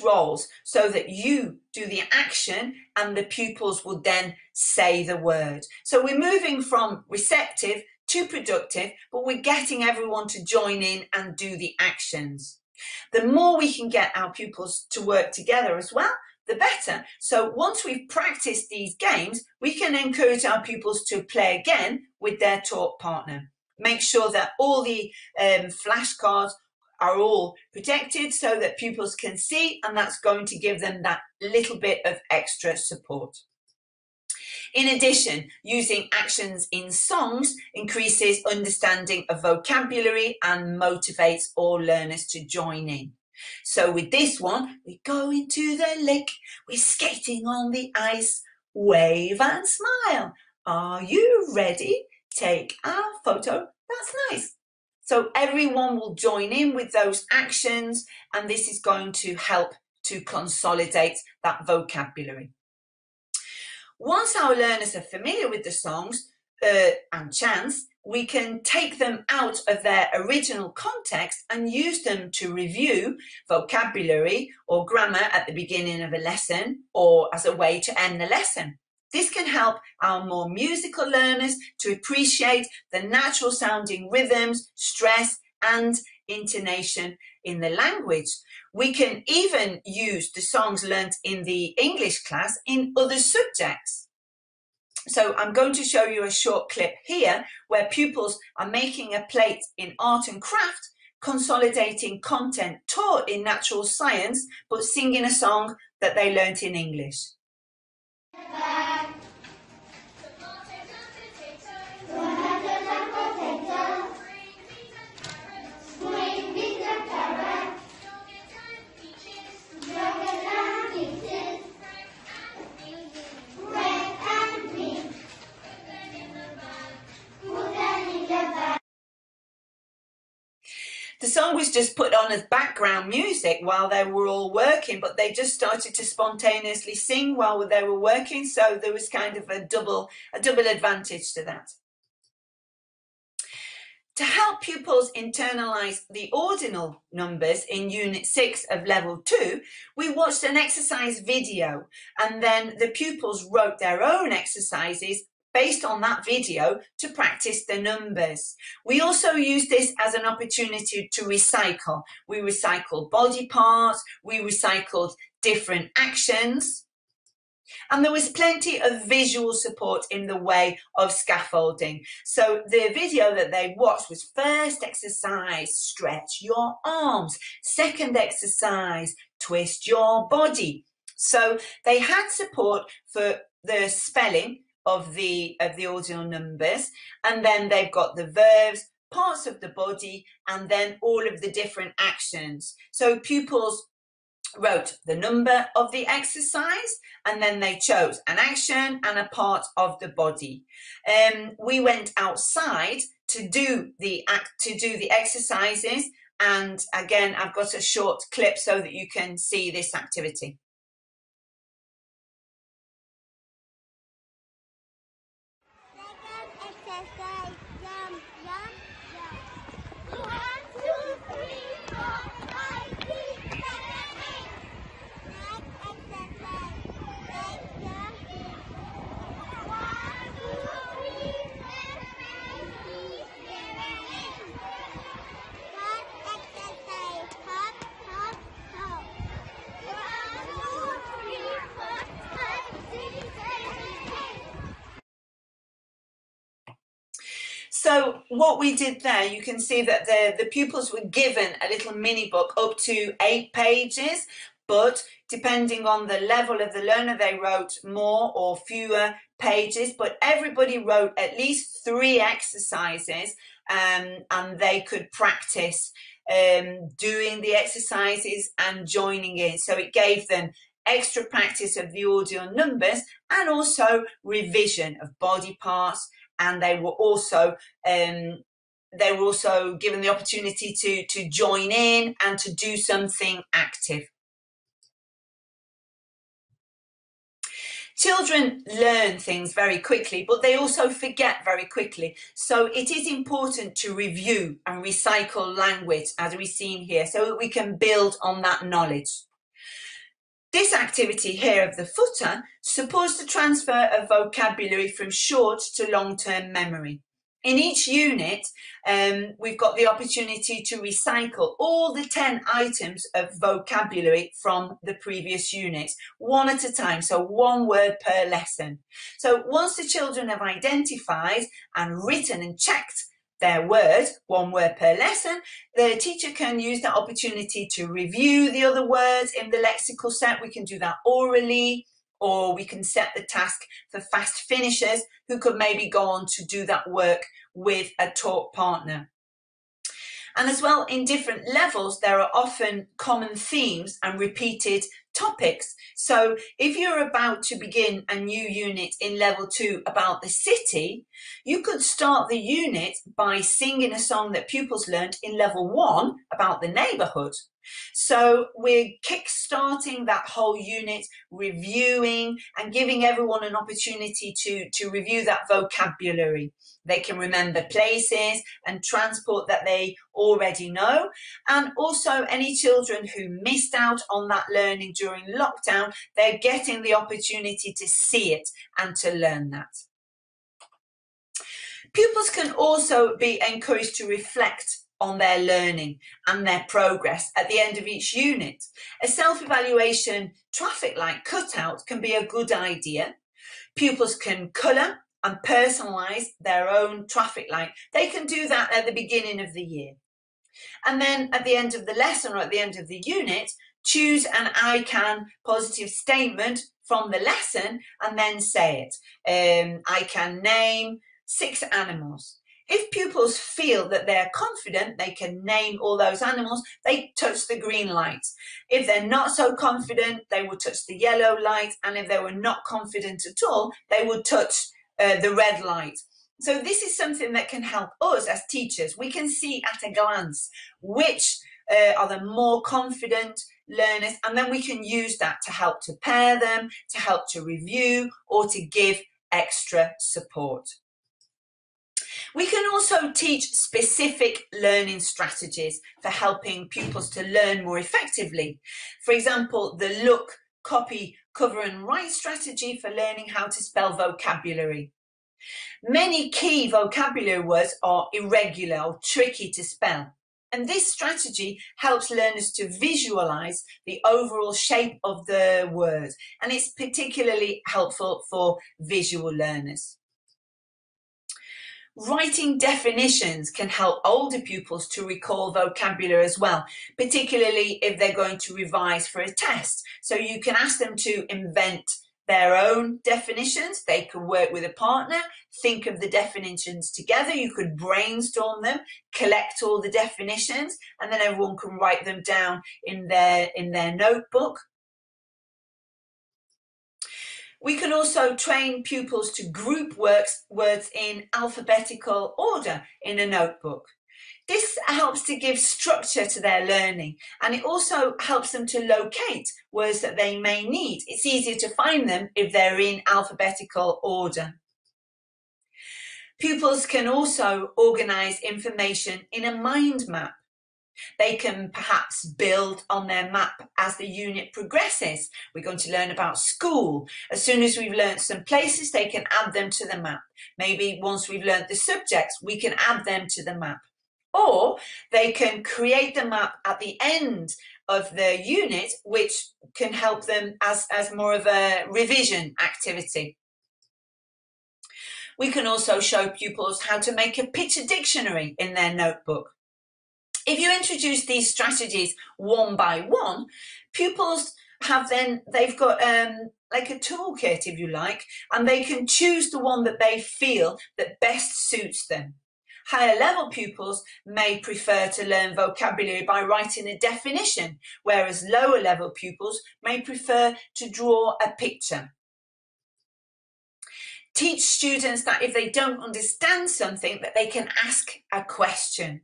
roles so that you do the action and the pupils will then say the word. So we're moving from receptive to productive, but we're getting everyone to join in and do the actions. The more we can get our pupils to work together as well, the better. So once we've practiced these games, we can encourage our pupils to play again with their talk partner. Make sure that all the flashcards are all protected so that pupils can see, and that's going to give them that little bit of extra support. In addition, using actions in songs increases understanding of vocabulary and motivates all learners to join in. So with this one, we go into the lake, we're skating on the ice, wave and smile. Are you ready? take our photo. That's nice. So everyone will join in with those actions, and this is going to help to consolidate that vocabulary. Once our learners are familiar with the songs and chants, we can take them out of their original context and use them to review vocabulary or grammar at the beginning of a lesson or as a way to end the lesson. This can help our more musical learners to appreciate the natural sounding rhythms, stress, and intonation in the language. We can even use the songs learnt in the English class in other subjects. So I'm going to show you a short clip here where pupils are making a plate in art and craft, consolidating content taught in natural science, but singing a song that they learnt in English. The song was just put on as background music while they were all working, but they just started to spontaneously sing while they were working, so there was kind of a double advantage to that. To help pupils internalise the ordinal numbers in Unit 6 of Level 2, we watched an exercise video, and then the pupils wrote their own exercises based on that video to practice the numbers. We also used this as an opportunity to recycle. We recycled body parts, we recycled different actions, and there was plenty of visual support in the way of scaffolding. So the video that they watched was first exercise, stretch your arms. Second exercise, twist your body. So they had support for the spelling of the ordinal numbers, and then they've got the verbs, parts of the body, and then all of the different actions. So pupils wrote the number of the exercise, and then they chose an action and a part of the body. We went outside to do the exercises, and again I've got a short clip so that you can see this activity. So what we did there, you can see that the pupils were given a little mini book up to 8 pages, but depending on the level of the learner, they wrote more or fewer pages, but everybody wrote at least 3 exercises, and they could practice doing the exercises and joining in. So it gave them extra practice of the ordinal numbers and also revision of body parts, and they were also given the opportunity to join in and to do something active. Children learn things very quickly, but they also forget very quickly. So it is important to review and recycle language, as we've seen here, so that we can build on that knowledge. This activity here of the footer supports the transfer of vocabulary from short to long-term memory. In each unit, we've got the opportunity to recycle all the 10 items of vocabulary from the previous units, one at a time, so 1 word per lesson. So once the children have identified and written and checked their words, 1 word per lesson, the teacher can use that opportunity to review the other words in the lexical set. We can do that orally, or we can set the task for fast finishers who could maybe go on to do that work with a talk partner. And as well, in different levels, there are often common themes and repeated topics. So if you're about to begin a new unit in level 2 about the city, you could start the unit by singing a song that pupils learned in level 1 about the neighbourhood. So we're kick-starting that whole unit, reviewing and giving everyone an opportunity to review that vocabulary. They can remember places and transport that they already know. And also any children who missed out on that learning during lockdown, they're getting the opportunity to see it and to learn that. Pupils can also be encouraged to reflect on their learning and their progress at the end of each unit. A self-evaluation traffic light cutout can be a good idea. Pupils can colour and personalise their own traffic light. They can do that at the beginning of the year. And then at the end of the lesson or at the end of the unit, choose an I can positive statement from the lesson and then say it. I can name 6 animals. If pupils feel that they're confident, they can name all those animals, they touch the green light. If they're not so confident, they will touch the yellow light. And if they were not confident at all, they would touch the red light. So this is something that can help us as teachers. We can see at a glance which are the more confident learners, and then we can use that to help to pair them, to help to review, or to give extra support. We can also teach specific learning strategies for helping pupils to learn more effectively. For example, the look, copy, cover and write strategy for learning how to spell vocabulary. Many key vocabulary words are irregular or tricky to spell. And this strategy helps learners to visualize the overall shape of the words. And it's particularly helpful for visual learners. Writing definitions can help older pupils to recall vocabulary as well, particularly if they're going to revise for a test. So you can ask them to invent their own definitions. They can work with a partner, think of the definitions together. You could brainstorm them, collect all the definitions, and then everyone can write them down in their notebook. We can also train pupils to group words in alphabetical order in a notebook. This helps to give structure to their learning, and it also helps them to locate words that they may need. It's easier to find them if they're in alphabetical order. Pupils can also organise information in a mind map. They can perhaps build on their map as the unit progresses. We're going to learn about school. As soon as we've learned some places, they can add them to the map. Maybe once we've learned the subjects, we can add them to the map. Or they can create the map at the end of the unit, which can help them as more of a revision activity. We can also show pupils how to make a picture dictionary in their notebook. If you introduce these strategies one by one, pupils they've got like a toolkit, if you like, and they can choose the one that they feel that best suits them. Higher level pupils may prefer to learn vocabulary by writing a definition, whereas lower level pupils may prefer to draw a picture. Teach students that if they don't understand something, that they can ask a question.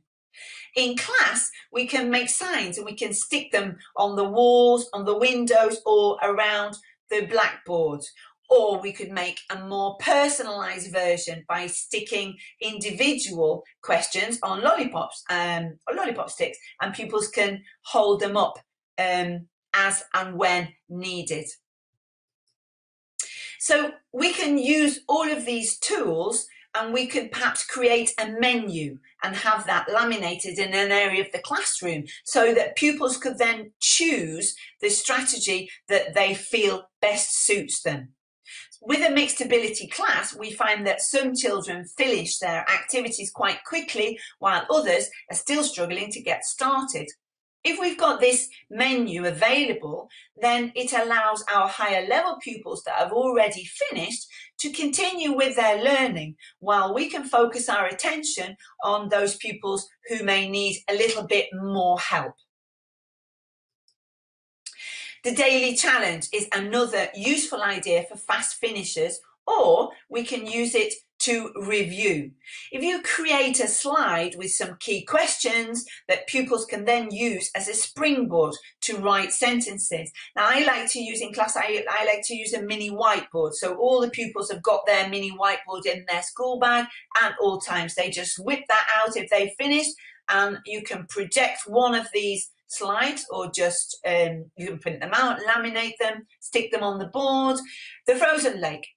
In class, we can make signs and we can stick them on the walls, on the windows, or around the blackboard. Or we could make a more personalised version by sticking individual questions on lollipops or lollipop sticks, and pupils can hold them up as and when needed. So we can use all of these tools, and we could perhaps create a menu and have that laminated in an area of the classroom so that pupils could then choose the strategy that they feel best suits them. With a mixed ability class, we find that some children finish their activities quite quickly while others are still struggling to get started. If we've got this menu available, then it allows our higher level pupils that have already finished to continue with their learning, while we can focus our attention on those pupils who may need a little bit more help. The daily challenge is another useful idea for fast finishers, or we can use it to review. If you create a slide with some key questions that pupils can then use as a springboard to write sentences. Now, I like to use in class, I like to use a mini whiteboard. So all the pupils have got their mini whiteboard in their school bag at all times. They just whip that out if they've finished, and you can project one of these slides, or just you can print them out, laminate them, stick them on the board. The frozen lake.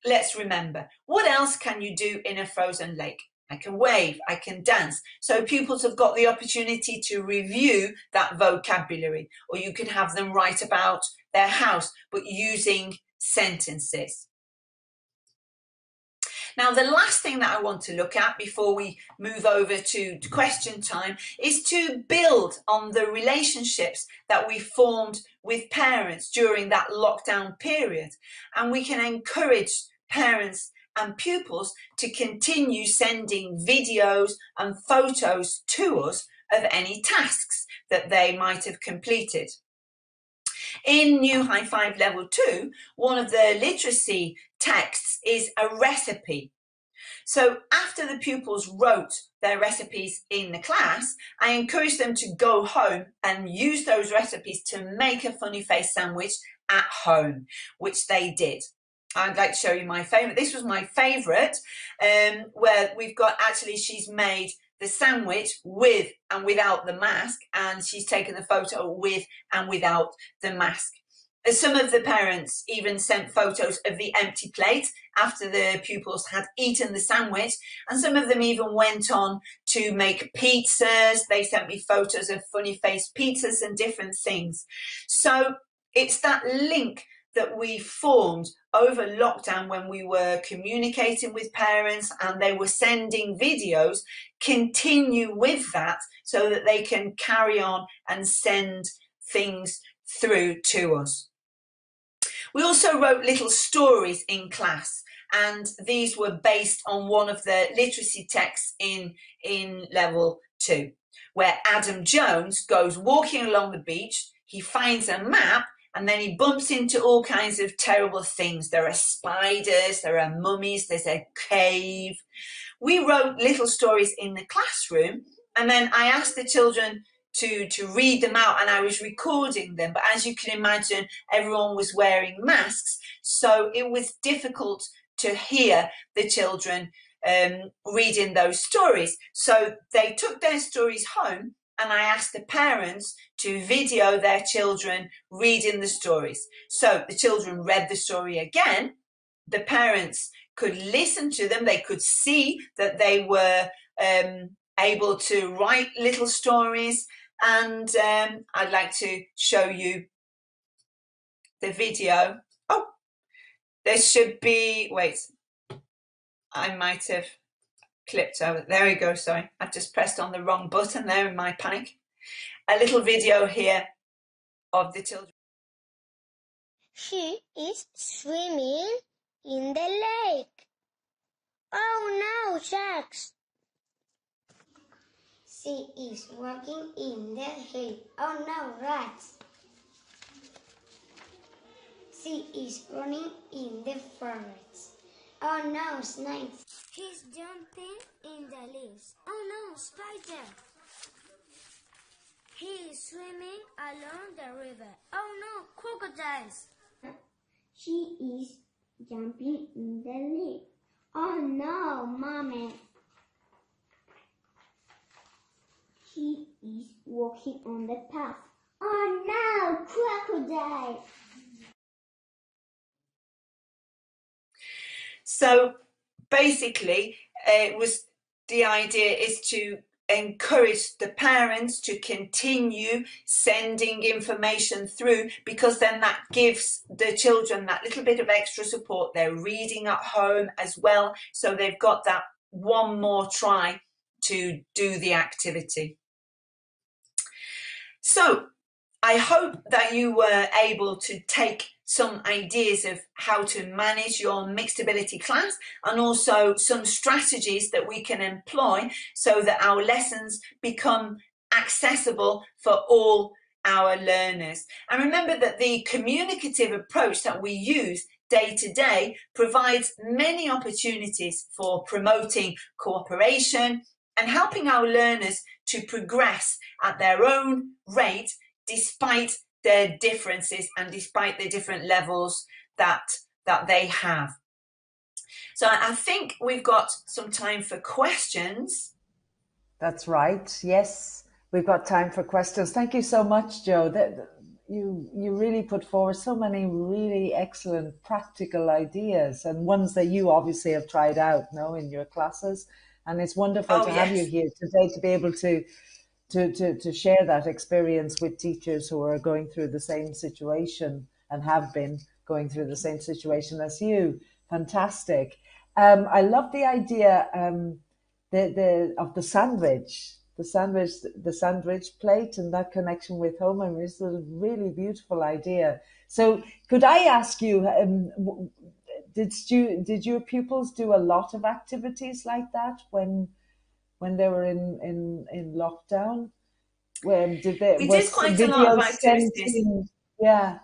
Let's remember, what else can you do in a frozen lake? I can wave, I can dance. So pupils have got the opportunity to review that vocabulary, or you can have them write about their house, but using sentences. Now, the last thing that I want to look at before we move over to question time is to build on the relationships that we formed with parents during that lockdown period. And we can encourage parents and pupils to continue sending videos and photos to us of any tasks that they might have completed. In New High 5 Level 2, one of the literacy texts is a recipe. So after the pupils wrote their recipes in the class, I encouraged them to go home and use those recipes to make a funny face sandwich at home, which they did. I'd like to show you my favourite. This was my favourite, where we've got, actually, she's made the sandwich with and without the mask, and she's taken the photo with and without the mask. Some of the parents even sent photos of the empty plate after the pupils had eaten the sandwich, and some of them even went on to make pizzas. They sent me photos of funny face pizzas and different things. So it's that link that we formed over lockdown when we were communicating with parents and they were sending videos. Continue with that so that they can carry on and send things through to us. We also wrote little stories in class, and these were based on one of the literacy texts in Level 2, where Adam Jones goes walking along the beach, he finds a map, and then he bumps into all kinds of terrible things. There are spiders, there are mummies, there's a cave. We wrote little stories in the classroom, and then I asked the children to read them out, and I was recording them. But as you can imagine, everyone was wearing masks, so it was difficult to hear the children reading those stories. So they took their stories home, and I asked the parents to video their children reading the stories. So the children read the story again. The parents could listen to them. They could see that they were able to write little stories. And I'd like to show you the video. Oh, there should be, wait, I might have clipped over. There we go, sorry. I've just pressed on the wrong button there in my panic. A little video here of the children. She is swimming in the lake. Oh no, sharks! She is walking in the hay. Oh no, rats! She is running in the forest. Oh no, snakes! She's jumping in the leaves. Oh no, spider! He is swimming along the river. Oh no, crocodiles! She is jumping in the lake. Oh no, mommy! He is walking on the path. Oh no, crocodile! So basically, the idea is to encourage the parents to continue sending information through, because then that gives the children that little bit of extra support. They're reading at home as well, so they've got that one more try to do the activity. So I hope that you were able to take some ideas of how to manage your mixed ability class, and also some strategies that we can employ so that our lessons become accessible for all our learners. And remember that the communicative approach that we use day to day provides many opportunities for promoting cooperation and helping our learners to progress at their own rate despite their differences and despite the different levels that they have. So I think we've got some time for questions. That's right. Yes, we've got time for questions. Thank you so much, Joe. You really put forward so many really excellent practical ideas, and ones that you obviously have tried out, no, in your classes. And it's wonderful to have you here today to be able to share that experience with teachers who are going through the same situation and have been going through the same situation as you. Fantastic. I love the idea of the sandwich. The sandwich plate and that connection with home. I mean, it's a really beautiful idea. So could I ask you, did your pupils do a lot of activities like that when they were in lockdown? We did quite a lot of activities. Yeah.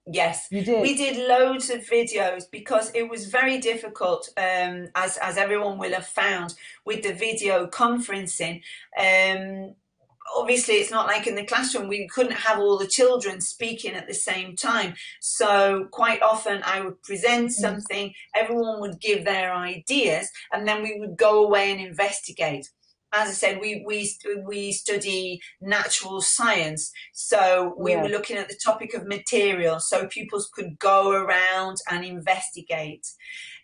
Yes, you did. We did loads of videos because it was very difficult, as everyone will have found, with the video conferencing. Obviously, it's not like in the classroom. We couldn't have all the children speaking at the same time. So quite often I would present something, everyone would give their ideas, and then we would go away and investigate. As I said, we study natural science, so we were looking at the topic of materials, so pupils could go around and investigate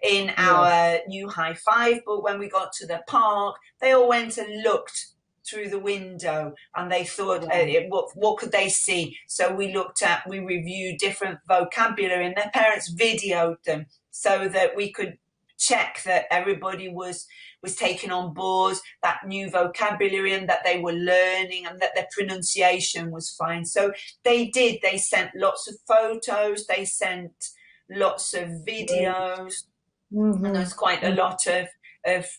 in our new High Five. But when we got to the park, they all went and looked through the window, and they thought, what could they see? So we reviewed different vocabulary, and their parents videoed them so that we could check that everybody was taking on board that new vocabulary and that they were learning and that their pronunciation was fine. So they sent lots of photos, they sent lots of videos, and there's quite a lot of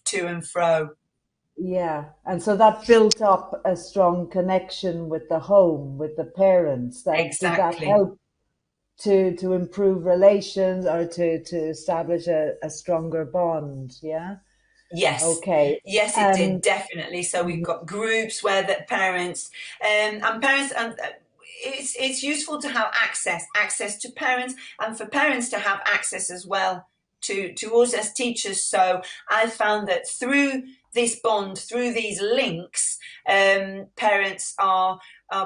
to and fro. Yeah, and so that built up a strong connection with the home, with the parents. Exactly. Did that help to improve relations or to establish a stronger bond? Yeah. Yes. Okay. Yes, it did, definitely. So we've got groups where the parents and it's useful to have access to parents, and for parents to have access as well to us as teachers. So I found that through this bond, through these links, parents are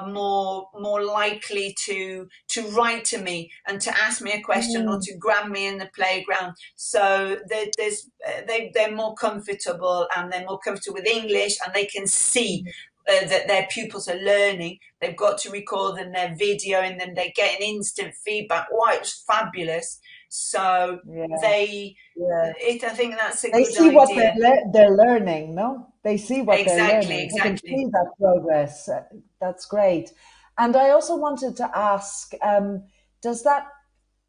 more likely to write to me and to ask me a question or to grab me in the playground. So they're more comfortable, and they're more comfortable with English, and they can see that their pupils are learning. They've got to record and they're videoing them. They get an instant feedback. Wow, it was fabulous. So I think that's a good idea. They see what they're learning, no? They see what they're learning. They can see that progress. That's great. And I also wanted to ask, does that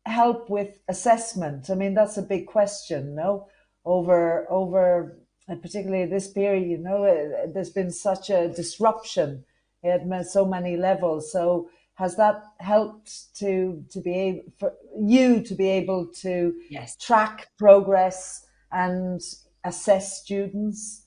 help with assessment? I mean, that's a big question, no? Over particularly this period, you know, there's been such a disruption at so many levels. So has that helped to be able to track progress and assess students?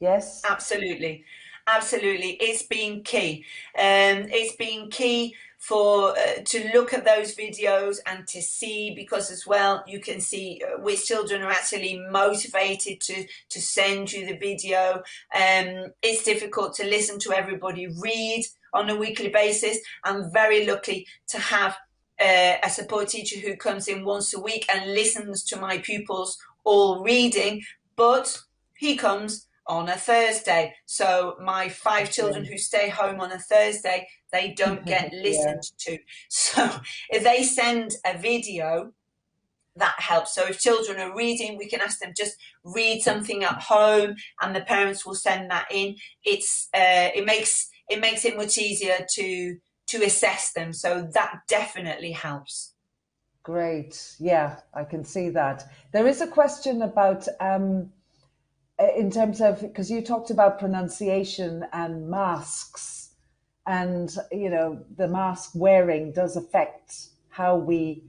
Yes, absolutely. It's been key. It's been key for to look at those videos and to see, because as well you can see which children are actually motivated to send you the video. It's difficult to listen to everybody read on a weekly basis. I'm very lucky to have a support teacher who comes in once a week and listens to my pupils all reading, but he comes on a Thursday. So my 5 children who stay home on a Thursday, they don't get listened to. So if they send a video, that helps. So if children are reading, we can ask them just read something at home, and the parents will send that in. It makes it much easier to assess them. So that definitely helps. Great. Yeah, I can see that. There is a question about in terms of, because you talked about pronunciation and masks, and the mask wearing does affect how we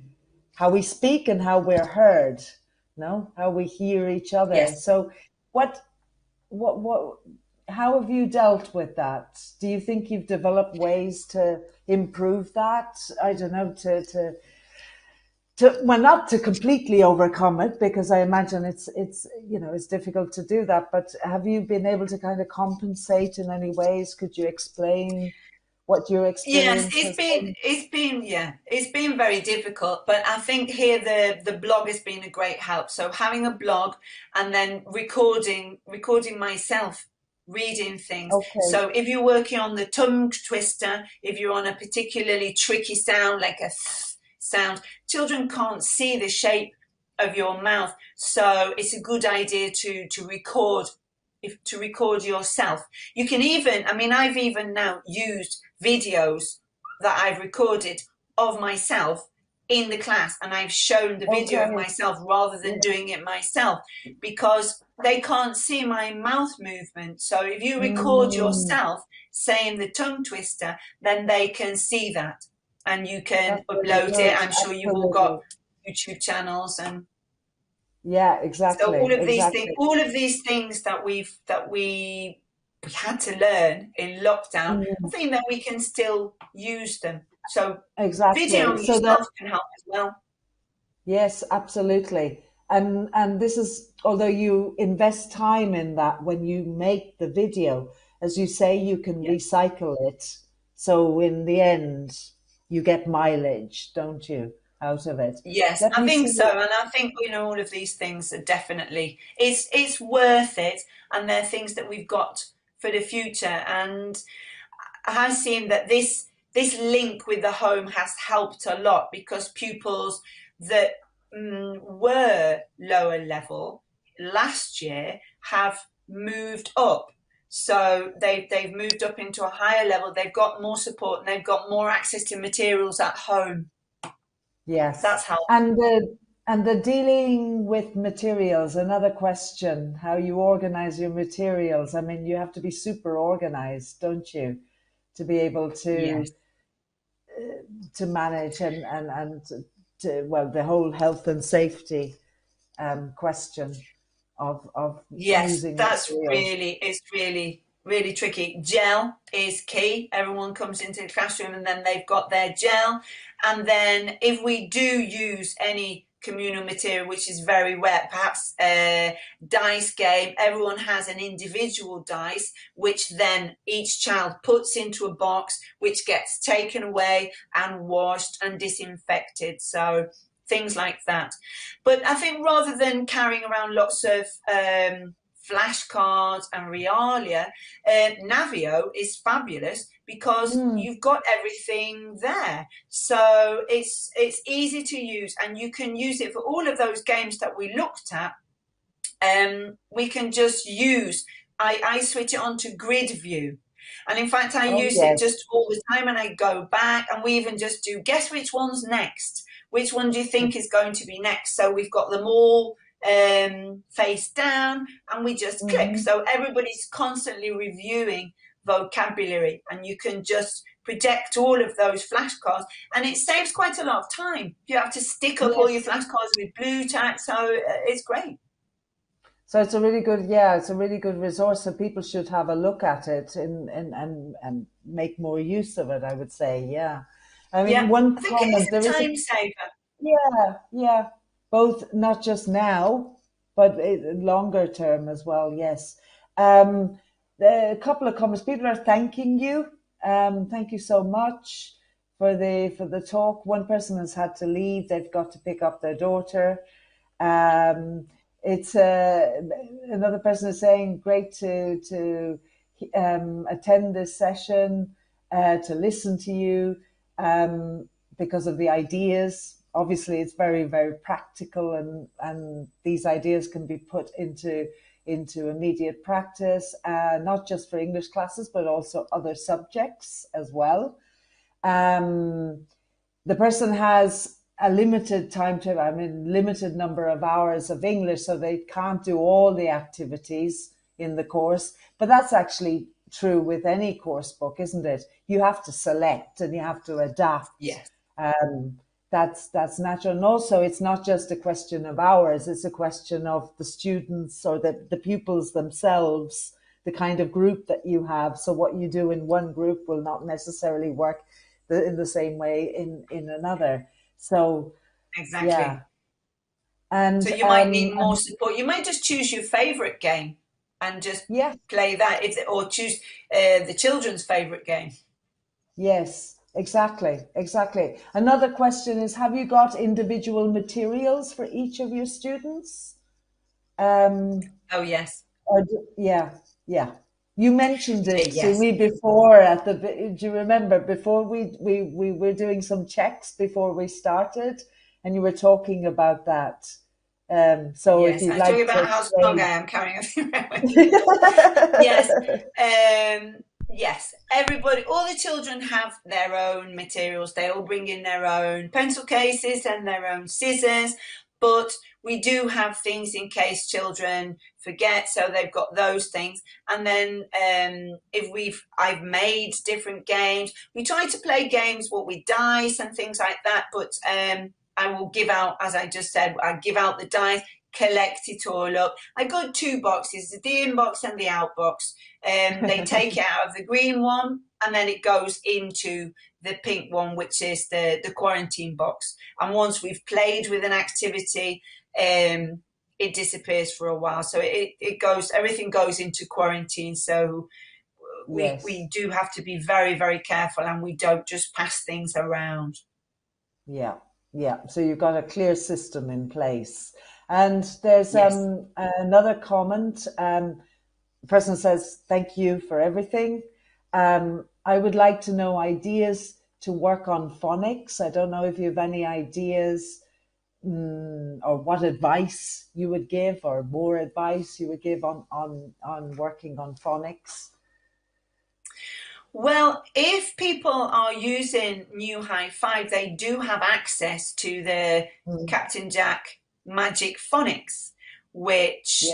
speak and how we're heard, how we hear each other. Yes. So what how have you dealt with that? Do you think you've developed ways to improve that? I don't know, well, not to completely overcome it, because I imagine it's difficult to do that, but have you been able to kind of compensate in any ways? Could you explain what your experience Yes, has been? it's been very difficult, but I think here the blog has been a great help. So having a blog and then recording myself reading things. Okay. So if you're working on the tongue twister, if you're on a particularly tricky sound like a th sound, children can't see the shape of your mouth, so it's a good idea to record yourself. You can even, I mean, I've even now used videos that I've recorded of myself in the class, and I've shown the video of Okay. myself rather than doing it myself, because they can't see my mouth movement. So if you record Mm, yourself saying the tongue twister, then they can see that, and you can that's really upload it. good. I'm sure you've all got Absolutely. YouTube channels, and Yeah, so exactly. Exactly. all of these things that we had to learn in lockdown, I Mm, think that we can still use them. So exactly. videoing So that, yourself can help as well. yes, absolutely. And this is, although you invest time in that when you make the video, as you say, you can Yeah. recycle it. So in the end, you get mileage, don't you, out of it? Yes, Let I me think see. so, and I think all of these things are definitely it's worth it, and they're things that we've got for the future. And I have seen that this link with the home has helped a lot, because pupils that were lower level last year have moved up. So they've moved up into a higher level. They've got more support and they've got more access to materials at home. Yes. That's helped. And the dealing with materials, another question, how you organize your materials. I mean, you have to be super organized, don't you, to be able Yes. to manage and to, well, the whole health and safety question of Yes, using that's materials. really, it's really, really tricky. Gel is key. Everyone comes into the classroom and then they've got their gel. And then if we do use any communal material, which is very wet, perhaps a dice game, everyone has an individual dice, which then each child puts into a box, which gets taken away and washed and disinfected. So things like that. But I think rather than carrying around lots of flashcards and realia, Navio is fabulous because Mm, you've got everything there. So it's easy to use, and you can use it for all of those games that we looked at. We can just use. I switch it on to grid view. And in fact, I oh, use it yes. just all the time, and I go back and we even just do guess which one's next. Which one do you think is going to be next? So we've got them all face down and we just click. Hmm. So everybody's constantly reviewing vocabulary, and you can just project all of those flashcards, and it saves quite a lot of time. You have to stick up all your Yes. flashcards with blue tack, so it's great. So it's a really good, yeah, it's a really good resource. So people should have a look at it and make more use of it, I would say. Yeah. I mean, Yeah, one I think it comment, is there a is a, time saver. yeah, yeah, both not just now, but longer term as well. Yes. Um, a couple of comments. People are thanking you. Thank you so much for the talk. One person has had to leave. They've got to pick up their daughter. Um, it's another person is saying great to attend this session, to listen to you, because of the ideas. Obviously, it's very, very practical, and these ideas can be put into immediate practice, not just for English classes, but also other subjects as well. Um, the person has a limited timetable, I mean, limited number of hours of English, so they can't do all the activities in the course. But that's actually true with any course book, isn't it? You have to select and you have to adapt. Yes. That's natural. And also, it's not just a question of hours, it's a question of the students or the pupils themselves, the kind of group that you have. So what you do in one group will not necessarily work in the same way in another. So, Exactly. yeah. And so you might need more support. You might just choose your favorite game and just play that, or choose the children's favorite game. Yes, exactly. Another question is, have you got individual materials for each of your students? Oh, yes. Yeah. You mentioned it to Yes. me before do you remember before we were doing some checks before we started, and you were talking about that. So yes, if you'd I was like talking about to how explain. strong I am carrying everything around. Yes. Yes, everybody, all the children have their own materials. They all bring in their own pencil cases and their own scissors, but we do have things in case children forget, so they've got those things. And then I've made different games. We try to play games with dice and things like that, but I will give out, as I just said, I give out the dice, collect it all up. I got 2 boxes, the in box and the out box. They take it out of the green one and then it goes into the pink one, which is the quarantine box. And once we've played with an activity, it disappears for a while. So everything goes into quarantine. So we do have to be very, very careful, and we don't just pass things around. Yeah. So you've got a clear system in place. And there's another comment. The person says, thank you for everything. I would like to know ideas to work on phonics. I don't know if you have any ideas or what advice you would give, or more advice you would give on working on phonics. Well, if people are using New High 5, they do have access to the Captain Jack Magic Phonics, which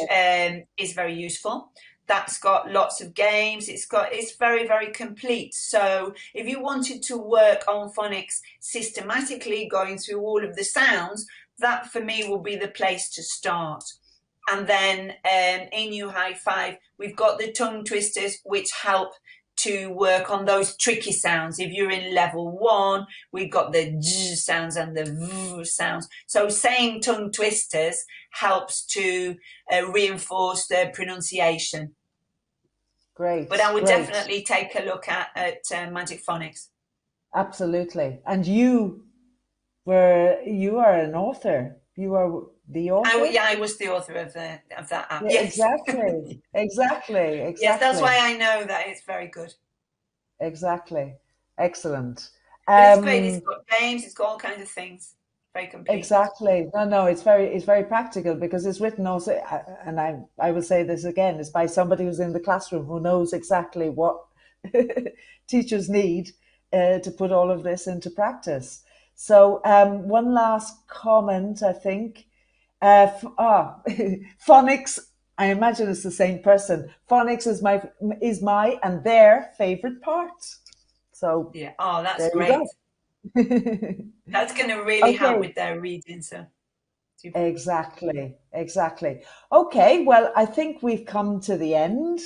is very useful. That's got lots of games. It's very, very complete. So if you wanted to work on phonics systematically, going through all of the sounds, that for me will be the place to start. And then in New High 5, we've got the tongue twisters, which help to work on those tricky sounds. If you're in level 1, we've got the j sounds and the v sounds. So saying tongue twisters helps to reinforce the pronunciation. Great. But I would definitely take a look at Magic Phonics. Absolutely. And you are an author. You are the author? I was the author of that app. Yeah, yes. Exactly. Yes, that's why I know that it's very good. Exactly. Excellent. But it's great. It's got games. It's got all kinds of things. Very complete. Exactly. No, it's very practical, because it's written also, and I will say this again, it's by somebody who's in the classroom who knows exactly what teachers need to put all of this into practice. So one last comment, I think. Phonics, I imagine it's the same person. Phonics is my and their favorite part. So yeah, that's great. That's going to really help with their reading. So exactly. Okay, well, I think we've come to the end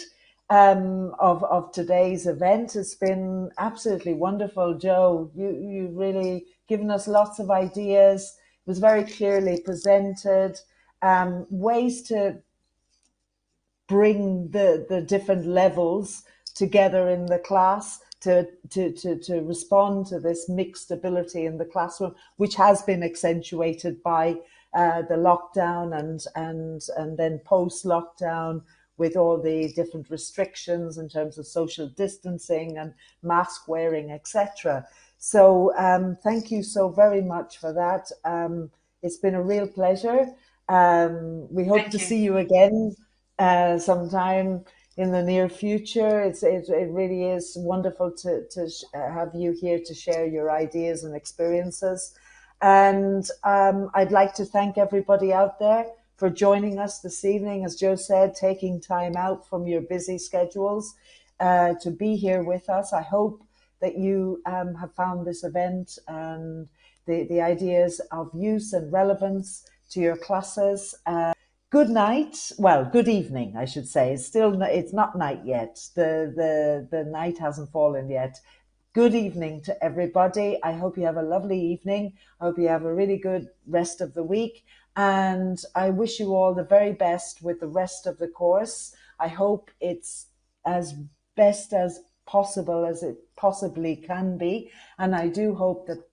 of today's event. It's been absolutely wonderful, Joe. You really given us lots of ideas. It was very clearly presented, ways to bring the different levels together in the class to respond to this mixed ability in the classroom, which has been accentuated by the lockdown and then post-lockdown, with all the different restrictions in terms of social distancing and mask wearing, etc. So thank you so very much for that. It's been a real pleasure. We hope to see you again sometime in the near future. It really is wonderful to have you here to share your ideas and experiences. And I'd like to thank everybody out there for joining us this evening. As Joe said, taking time out from your busy schedules to be here with us. I hope that you have found this event and the ideas of use and relevance to your classes. Good night. Well, good evening, I should say. It's not night yet. The night hasn't fallen yet. Good evening to everybody. I hope you have a lovely evening. I hope you have a really good rest of the week. And I wish you all the very best with the rest of the course. I hope it's as best as possible as it possibly can be. And I do hope that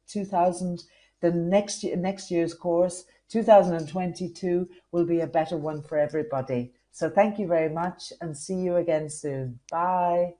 the next year's course, 2022, will be a better one for everybody. So thank you very much and see you again soon. Bye.